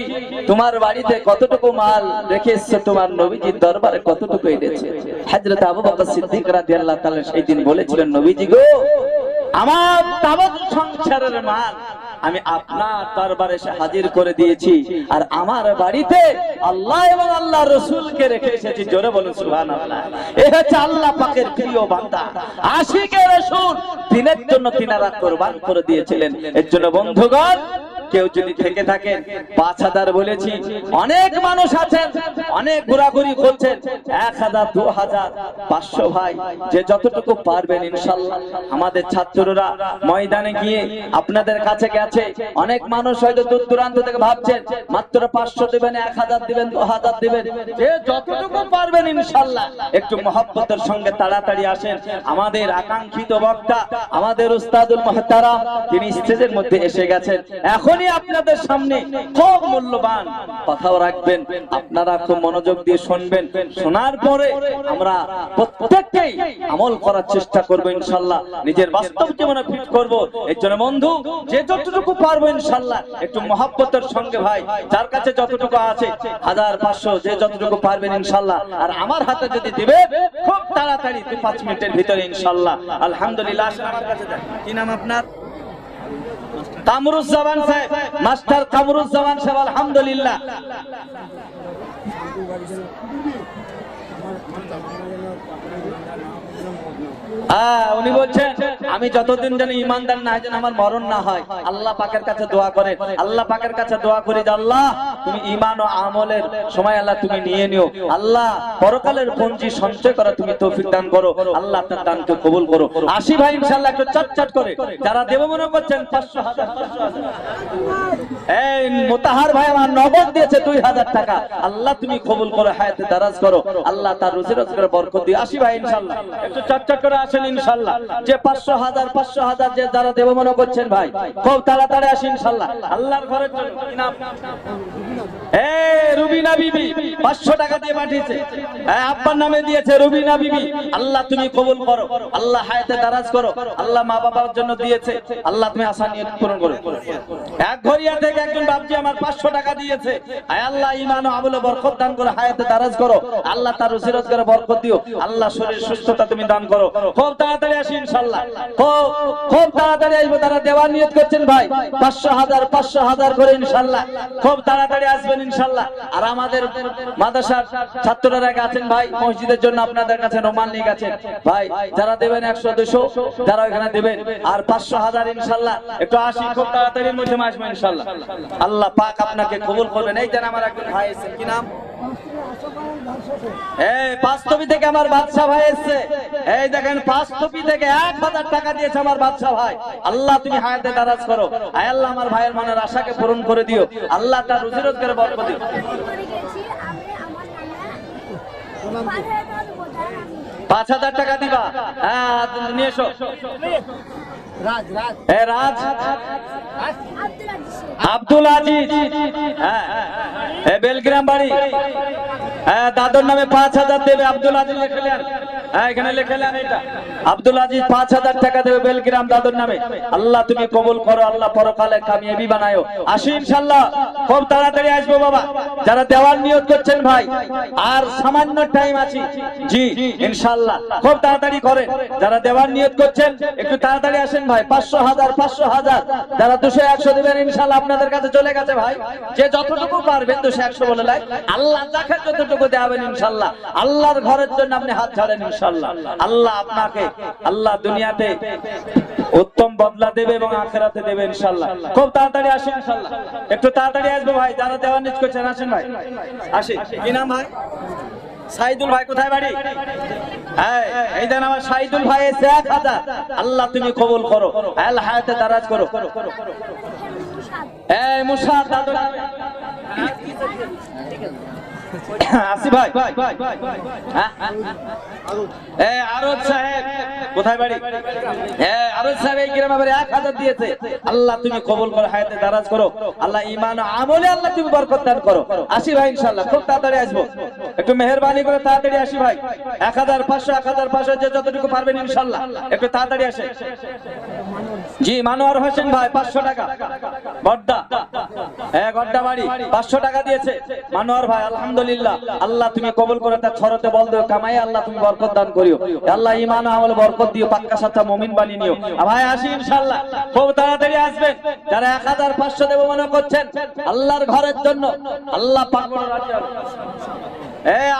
Speaker 1: তোমার বাড়িতে কতটুকু মাল রেখে এসেছো, তোমার নবীজির দরবারে কতটুকু এনেছে। হযরত আবু বকর সিদ্দিক রাদিয়াল্লাহু তাআলা সেই দিন বলেছিলেন, নবীজি গো আমার তাবৎ সংসারের মাল আমি আপনার দরবারে এসে হাজির করে দিয়েছি, আর আমার বাড়িতে আল্লাহ এবং আল্লাহর রাসূলকে রেখে এসেছি। জোরে বলুন সুবহানাল্লাহ। এই হচ্ছে আল্লাহ পাকের প্রিয় বান্দা, আশিকে রাসূল, দ্বীনের জন্য তিনারা কুরবান করে দিয়েছিলেন। এর জন্য বন্ধুগণ কেউ যদি থেকে থাকেন 5000 বলেছি, অনেক মানুষ আছেন অনেক ঘোরাঘুরি করছেন, 1000 2000 500 ভাই যে যতটুকু পারবেন ইনশাআল্লাহ। আমাদের ছাত্ররা ময়দানে গিয়ে আপনাদের কাছে গেছে, অনেক মানুষ হয়তো দূর দূরান্ত থেকে ভাবছেন মাত্র 500 দিবেন, 1000 দিবেন, 2000 দিবেন, যে যতটুকু পারবেন ইনশাআল্লাহ। একটু মহব্বতের সঙ্গে তাড়াতাড়ি আসেন। আমাদের আকাঙ্ক্ষিত বক্তা আমাদের উস্তাদুল মুহতারাম তিনি স্টেজের মধ্যে এসে গেছেন, এখনই আমি আপনাদের সামনে খুব মূল্যবান কথাও রাখবেন, আপনারা খুব মনোযোগ দিয়ে শুনবেন। শোনার পরে আমরা প্রত্যেককেই আমল করার চেষ্টা করব ইনশাআল্লাহ, নিজের বাস্তব জীবনে ফিট করব। এর জন্য বন্ধু যে যতটুকু পারবো ইনশাআল্লাহ একটু মহব্বতের সঙ্গে ভাই, যার কাছে যতটুকু আছে 1500 যে যতটুকু পারবেন ইনশাআল্লাহ, আর আমার হাতে যদি দিবে খুব তাড়াতাড়ি 2-5 মিনিটের ভিতরে ইনশাআল্লাহ। আলহামদুলিল্লাহ। আমার কাছে দেন, কি নাম আপনার? কামরুজ্জামান সাহেব, মাস্টার কামরুজ্জামান সাহেব। আলহামদুলিল্লাহ। উনি বলছেন আমি যতদিন যেন ইমানদার না যেন আমার মরণ না হয়, আল্লাহ পাকের কাছে দোয়া করেন। আল্লাহ পাকের কাছে দোয়া করি যে আল্লাহ তুমি ঈমান ও আমলের সময় আল্লাহ তুমি নিয়ে নিও, আল্লাহ পরকালের পুঁজি সঞ্চয় করা তুমি তৌফিক দান করো, আল্লাহ আপনার দানকে কবুল করো। আসি ভাই ইনশাআল্লাহ একটু চটচট করে যারা দেব মনে করছেন 500,000 এই মোতাহার ভাই আমার নগদ দিয়েছে 2000 টাকা, আল্লাহ তুমি কবুল করো, হায়াতে দারাজ করো, আল্লাহ তার রুজি রোজগারে বরকত দিও। আসি ভাই ইনশাআল্লাহ একটু চটচট করে আসেন ইনশাআল্লাহ। যে 500,000 যে যারা দেব মনে করছেন ভাই খুব তাড়াতাড়ি আসেন ইনশাআল্লাহ আল্লাহর ঘরের জন্য। কি নাম? রুবিনা বিবি 500 টাকা দিয়ে পাঠিয়েছে, আব্বার নামে দিয়েছে রুবিনা বিবি, আল্লাহ তুমি কবুল করো, আল্লাহ হায়াতে দারাজ করো, আল্লাহ মা বাবার জন্য দিয়েছে, আল্লাহ তুমি আশা নিয়ে পূরণ করো। এক ঘরিয়া থেকে একজন বাপজি আমার 500 টাকা দিয়েছে, আল্লাহ ঈমান ও আমলে বরকত দান করো, হায়াতে দারাজ করো, আল্লাহ তার রুজি রোজগারে বরকত দিও, আল্লাহ শরীর সুস্থতা তুমি দান করো। খুব তাড়াতাড়ি আসি ইনশাআল্লাহ, খুব তাড়াতাড়ি আসবো। তারা দেওয়ার নিয়ত করছেন ভাই 500,000 করে ইনশাআল্লাহ, খুব তাড়াতাড়ি আসবেন ইনশাআল্লাহ। আর আমাদের মাদ্রাসার ছাত্ররা আছেন ভাই মসজিদের জন্য আপনাদের কাছে রুমাল নিয়ে গেছেন ভাই, যারা দেবেন 100-200 যারা এখানে দেবেন, আর 500,000 ইনশাআল্লাহ একটু আসি, খুব তাড়াতাড়ির মধ্যে আসবেন ইনশাআল্লাহ, আল্লাহ পাক আপনাকে কবুল করবেন। এই দেন আমার একজন ভাই এসেছেন, কি নাম? পাঁচতপি থেকে আমার বাদশা ভাই এসছে, এই দেখেন পাঁচতপি থেকে 1000 টাকা দিয়েছে আমার বাদশা ভাই, আল্লাহ তুমি হায়াতে দারাজ করো, আয় আল্লাহ আমার ভাইয়ের মনের আশাকে পূরণ করে দিও, আল্লাহ তার রুজি রোজগারে বরকত দিও। 5000 টাকা দিবা, হ্যাঁ নিয়ে এসো। রাজ আব্দুল আজিজ, হ্যাঁ বেলগ্রাম বাড়ি, হ্যাঁ দাদুর নামে 5000 দেবে। আব্দুল আজিজ লিখে নেন, হ্যাঁ এখানে লিখে নেন, এটা আব্দুল আজিজ 5000 টাকা দেবে বেলগ্রাম দাদুর নামে, আল্লাহ তুমি কবুল করো, আল্লাহ পরকালে কামিয়াবি বানায়ো। আসি ইনশাআল্লাহ, খুব তাড়াতাড়ি আসবো বাবা। যারা দেওয়ার নিয়ত করছেন ভাই আর সামান্য টাইম আছে, জি ইনশাআল্লাহ খুব তাড়াতাড়ি করেন। যারা দেওয়ার নিয়ত করছেন একটু তাড়াতাড়ি আসেন ভাই। 500,000 যারা 200-100 দিবেন ইনশাআল্লাহ আপনাদের কাছে চলে গেছে ভাই। যে যতটুকু পারবেন 200-100 বলে লাই, আল্লাহ যাকে যতটুকু দেবেন ইনশাআল্লাহ, আল্লাহর ঘরের জন্য আপনি হাত ছাড়েন ইনশাআল্লাহ, আল্লাহ আপনাকে আল্লাহ দুনিয়াতে উত্তম বদলা দেবে এবং আখিরাতে দেবে ইনশাআল্লাহ। খুব তাড়াতাড়ি আসেন ইনশাআল্লাহ, একটু তাড়াতাড়ি আসবে ভাই। যারা দেওয়ার নিয়ত করছেন আসেন ভাই, আসি। কি নাম ভাই? সাইদুল ভাই, কোথায় বাড়ি? এই দেন আমার সাইদুল ভাই এসে 1000, আল্লাহ তুমি কবুল করো, আল্লাহ হায়াতে দারাজ করো। এই মুসাদ দাদু আসি ভাই, আরব সাহেব কোথায় বাড়ি? আরব সাহেব এই গ্রামে বাড়ি, 1000 দিয়েছে, আল্লাহ তুমি কবুল করো, হায়াতে দারাজ করো, আল্লাহ ঈমান ও আমলে আল্লাহ তুমি বরকত দান করো। আসি ভাই ইনশাআল্লাহ, খুব তাড়াতাড়ি আসবো, একটু মেহেরবানি করে তাড়াতাড়ি আসি ভাই। 1500 যে যতটুকু পারবেন ইনশাআল্লাহ একটু তাড়াতাড়ি আসেন। জি মানোয়ার হোসেন ভাই 500 টাকা, গড্ডা, গড্ডা বাড়ি 500 টাকা দিয়েছে মানোয়ার ভাই, আলহামদুলিল্লাহ, আল্লাহ তুমি কবুল করে, তার ছরতে বল দিও, কামাই আল্লাহ তুমি বরকত দান করিও, আল্লাহ ঈমান আমল বরকত দিও, পাক্কা সাচ্চা মুমিন বানিয়ে নিও ভাই। আসি ইনশাআল্লাহ, খুব তাড়াতাড়ি আসবেন। যারা 1500 দেব মনে করছেন আল্লাহর ঘরের জন্য, আল্লাহ পাক রাজি হবে।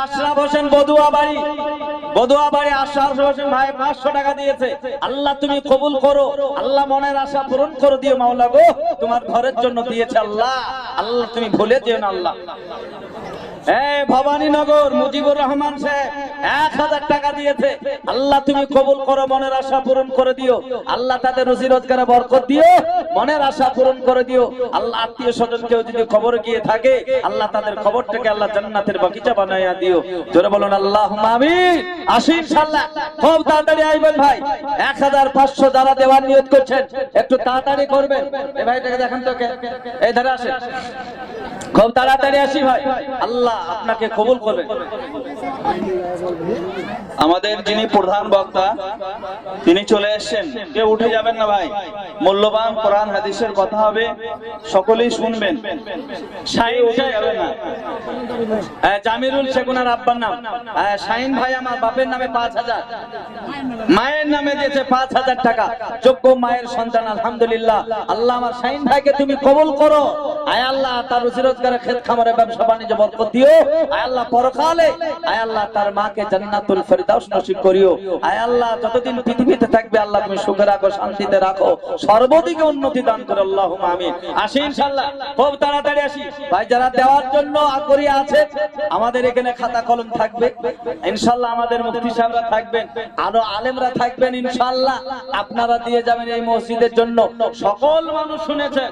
Speaker 1: আশরাফ হোসেন বদুয়া বাড়ি, আশরাফ হোসেন ভাই 500 টাকা দিয়েছে, আল্লাহ তুমি কবুল করো, আল্লাহ মনের আশা পূরণ করে দিও মাওলা গো, তোমার ঘরের জন্য দিয়েছে আল্লাহ, আল্লাহ তুমি ভুলে যেও না আল্লাহ। ভবানীনগর মুজিবুর রহমান সাহেব 1000 টাকা দিয়েছে। আল্লাহ তুমি কবুল করো, মনের আশা পূরণ করে দিও। আল্লাহ তাদের রুজি রোজগারে বরকত দিও, মনের আশা পূরণ করে দিও। আল্লাহ আত্মীয় স্বজন কেউ যদি খবর গিয়ে থাকে, আল্লাহ তাদের খবরটাকে আল্লাহ জান্নাতের বাগিচা বানাইয়া দিও। জোরে বলুন আল্লাহুম্মা আমিন। আসি ইনশাআল্লাহ, খুব তাড়াতাড়ি আইবেন ভাই। 1500 যারা দেওয়ার নিয়ত করছেন একটু তাড়াতাড়ি করবেন। এই ভাইটাকে দেখেন তো, এই ধারে আসেন, খুব তাড়াতাড়ি আসি ভাই, আল্লাহ আপনাকে কবুল করবেন।
Speaker 2: আমাদের যিনি প্রধান বক্তা তিনি চলে এসেছেন, কেউ উঠে যাবেন না ভাই। মূল্যবান কোরআন হাদিসের কথা হবে, সকলেই শুনবেন, সাই উঠে যাবে না।
Speaker 1: জামিরুল শেখুনার আব্বার নাম শাহিন ভাই, আমার বাপের নামে 5000, মায়ের নামে দিয়েছে 5000 টাকা। যোগ্য মায়ের সন্তান, আলহামদুলিল্লাহ। আল্লাহ আমার শাহিন ভাইকে তুমি কবুল করো। আয় আল্লাহ তার রুজি রোজগারে, ক্ষেত খামারে, ব্যবসা বাণিজ্য বরকত দিও। আয় আল্লাহ পরকালে আয় আল্লাহ তার মাকে জান্নাতুল ফেরদাউস নসিব করিও। আয় আল্লাহ যতদিন পৃথিবীতে থাকবে আল্লাহ তুমি সুখে রাখো, শান্তিতে রাখো, সর্বদিকে উন্নতি দান করো, আল্লাহুম্মা আমিন। আসি ইনশাআল্লাহ, খুব তাড়াতাড়ি আসি ভাই। যারা দেওয়ার জন্য আগ্রহী আছে, আমাদের এখানে খাতা কলম থাকবে ইনশাআল্লাহ, আমাদের মুফতি সাহেবরা থাকবেন, আরো আলেমরা থাকবেন ইনশাআল্লাহ। আপনারা দিয়ে যাবেন এই মসজিদের জন্য। সকল মানুষ শুনেছে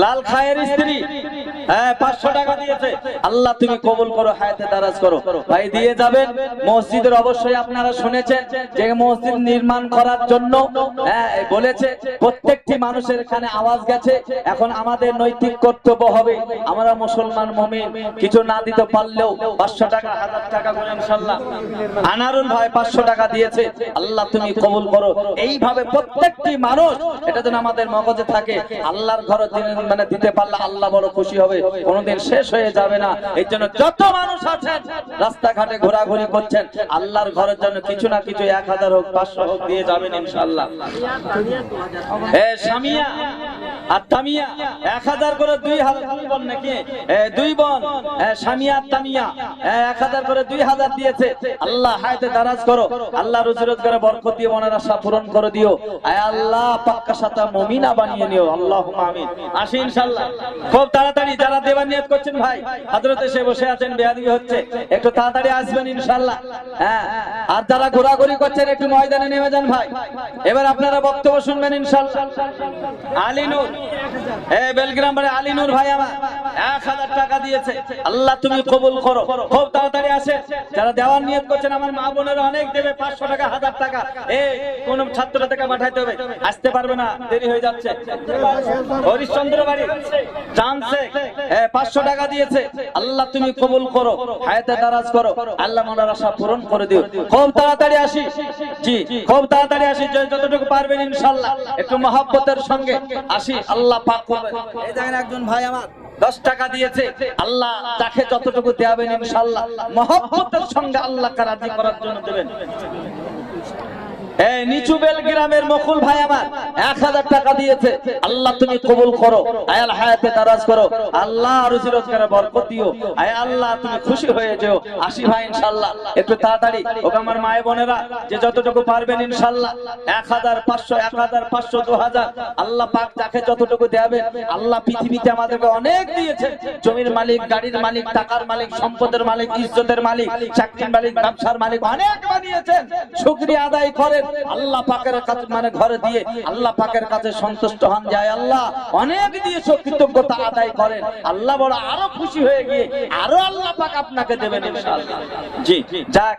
Speaker 1: লাল খায়ের স্ত্রী 500 টাকা দিয়েছে। আল্লাহ তুমি কবুল করো, হায়াতে দারাজ করো ভাই। দিয়ে যাবেন মসজিদের, অবশ্যই আপনারা শুনেছেন যে মসজিদ নির্মাণ করার জন্য বলেছে, প্রত্যেকটি মানুষের এখানে আওয়াজ গেছে। এখন আমাদের নৈতিক কর্তব্য হবে, আমরা মুসলমান মুমিন, কিছু না দিতে পারলেও 500 টাকা 1000 টাকা করে ইনশাআল্লাহ। আনারুল ভাই 500 টাকা দিয়েছে। আল্লাহ তুমি কবুল করো। এইভাবে প্রত্যেকটি মানুষ, এটা যেন আমাদের মগজে থাকে, আল্লাহর ঘরে মানে দিতে পারলে আল্লাহ বড় খুশি হবে, কোনোদিন শেষ হয়ে যাবে না। এই জন্য যত মানুষ আছেন রাস্তাঘাটে ঘোরাঘুরি করছেন, আল্লাহর ঘরের জন্য কিছু না কিছু 1000 হোক 500 হোক দিয়ে যাবেন ইনশাআল্লাহ। সামিয়া আর তামিয়া 1000 করে 2000 বোন নাকি, 2 বোন সামিয়া আর তামিয়া 1000 করে 2000 দিয়েছে। আল্লাহ হায়াতে দারাজ করো, আল্লাহ রুজি রোজগারে বরকত দিয়ে মনের আশা পূরণ করে দিও। আয় আল্লাহ পাক্কা সাতা মুমিনা বানিয়ে নিও, আল্লাহুম্মা আমিন। আসি ইনশাআল্লাহ, খুব তাড়াতাড়ি যারা দেওয়ার নিয়ত করছেন ভাই, হযরত এসে বসে আছেন, বেয়াদবি হচ্ছে, একটু তাড়াতাড়ি আসবেন ইনশাআল্লাহ। আর যারা ঘোরাঘুরি করছেন একটু ময়দানে নেমে যান ভাই। এবার আপনারা বক্তব্য শুনবেন ইনশাআল্লাহ। আলী নূর, বেলগ্রাম বাড়ি আলী নূর ভাই আমার 1000 টাকা দিয়েছে। আল্লাহ তুমি কবুল করো, খুব তাড়াতাড়ি আসেন। যারা দেওয়ার নিয়ত করছেন, আমার মা বোনেরা অনেক দেবে, 500 টাকা 1000 টাকা। কোন ছাত্র থেকে পাঠাইতে হবে, আসতে পারবে না, দেরি হয়ে যাচ্ছে। হরিশ্চন্দ্র বাড়ি জানছে 500 টাকা দিয়েছে। আল্লাহ তুমি কবুল করো, হায়াতে দারাজ করো, আল্লাহ মনের আশা পূরণ করে দিও। খুব তাড়াতাড়ি আসি, জি খুব তাড়াতাড়ি আসি, যতটুকু পারবেন ইনশাআল্লাহ একটু মহব্বতের সঙ্গে আসি, আল্লাহ পাক করবে। এই দেখেন একজন ভাই আমার 10 টাকা দিয়েছে। আল্লাহ যাকে যতটুকু দেবেন ইনশাআল্লাহ মহব্বতের সঙ্গে আল্লাহকে রাজি করার জন্য দেবেন। নিচু বেল গ্রামের মকুল ভাই আমার 1000 টাকা দিয়েছে। আল্লাহ তুমি কবুল করো, আয় আল্লাহ হায়াতে দারাজ করো, আল্লাহ রুজি রোজগারে বরকত দিও। আয় আল্লাহ তুমি খুশি হয়ে যেও। আসি ভাই ইনশাআল্লাহ, একটু তাড়াতাড়ি। ওকে আমার মায়ে বোনেরা যে যতটুকু পারবেন ইনশাআল্লাহ 1000 500 1500 2000 আল্লাহ পাক যাকে যতটুকু দেবেন। আল্লাহ পৃথিবীতে আমাদেরকে অনেক দিয়েছে, জমির মালিক, গাড়ির মালিক, টাকার মালিক, সম্পদের মালিক, ইজ্জতের মালিক, চাকরির মালিক, ব্যবসার মালিক অনেক বানিয়েছেন। শুকরিয়া আদায় করেন আল্লাহ পাকের কাছে, মানে ঘরে দিয়ে আল্লাহ পাকের কাছে সন্তুষ্ট হন যায়। আল্লাহ অনেক দিয়েছে, কৃতজ্ঞতা আদায় করেন, আল্লাহ বড় আরো খুশি হয়ে গিয়ে আরো আল্লাহ পাক আপনাকে দেবেন ইনশাআল্লাহ। জি যাক,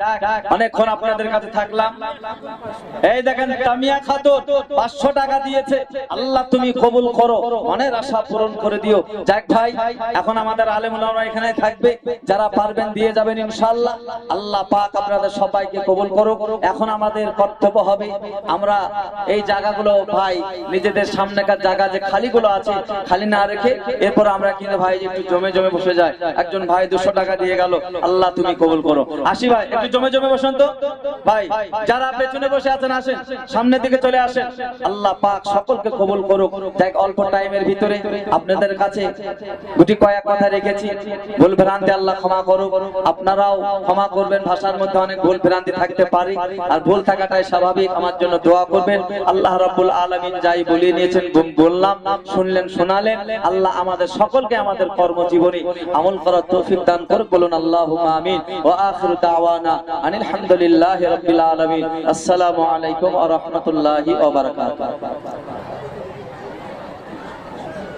Speaker 1: অনেকক্ষণ আপনাদের কাছে থাকলাম। এই দেখেন তামিয়া খাতুন 500 টাকা দিয়েছে। আল্লাহ তুমি কবুল করো, মনের আশা পূরণ করে দিও। যাক ভাই, এখন আমাদের আলেম ওলামা এখানে থাকবে, যারা পারবেন দিয়ে যাবেন ইনশাআল্লাহ। আল্লাহ পাক আপনাদের সবাইকে কবুল করুক। এখন আমাদের কর্তব্য হবে, আমরা এই জায়গাগুলো ভাই নিজেদের সামনেকার জায়গা যে খালিগুলো আছে খালি না রেখে এরপর আমরা কিন্তু ভাই একটু জমে জমে বসে যাই। একজন ভাই 200 টাকা দিয়ে গেল, আল্লাহ তুমি কবুল করো। আসি ভাই, একটু জমে জমে বসেন তো ভাই। যারা পেছনে বসে আছেন আসেন, সামনের দিকে চলে আসেন। আল্লাহ পাক সকলকে কবুল করুক। দেখ অল্প টাইমের ভিতরে আপনাদের কাছে দুটি কয়েক কথা রেখেছি, ভুল ভ্রান্তি আল্লাহ ক্ষমা করুক, আপনারাও ক্ষমা করবেন। ভাষার মধ্যে অনেক ভুল ভ্রান্তি থাকতে পারে, আর ভুল থাকাটাই স্বাভাবিক। আমার জন্য দোয়া করবেন। আল্লাহ রাব্বুল আলামিন যাই বলিয়ে নিয়েছেন বললাম, শুনলেন শোনালেন। আল্লাহ আমাদের সকলকে আমাদের কর্মজীবনে আমল করার তৌফিক দান করুন, বলুন আল্লাহুম্মা আমিন। ওয়া আখিরু দাওয়ানা আনিল হামদুলিল্লাহি রাব্বিল আলামিন। আসসালামু আলাইকুম ওয়া রাহমাতুল্লাহি ওয়া বারাকাতুহু।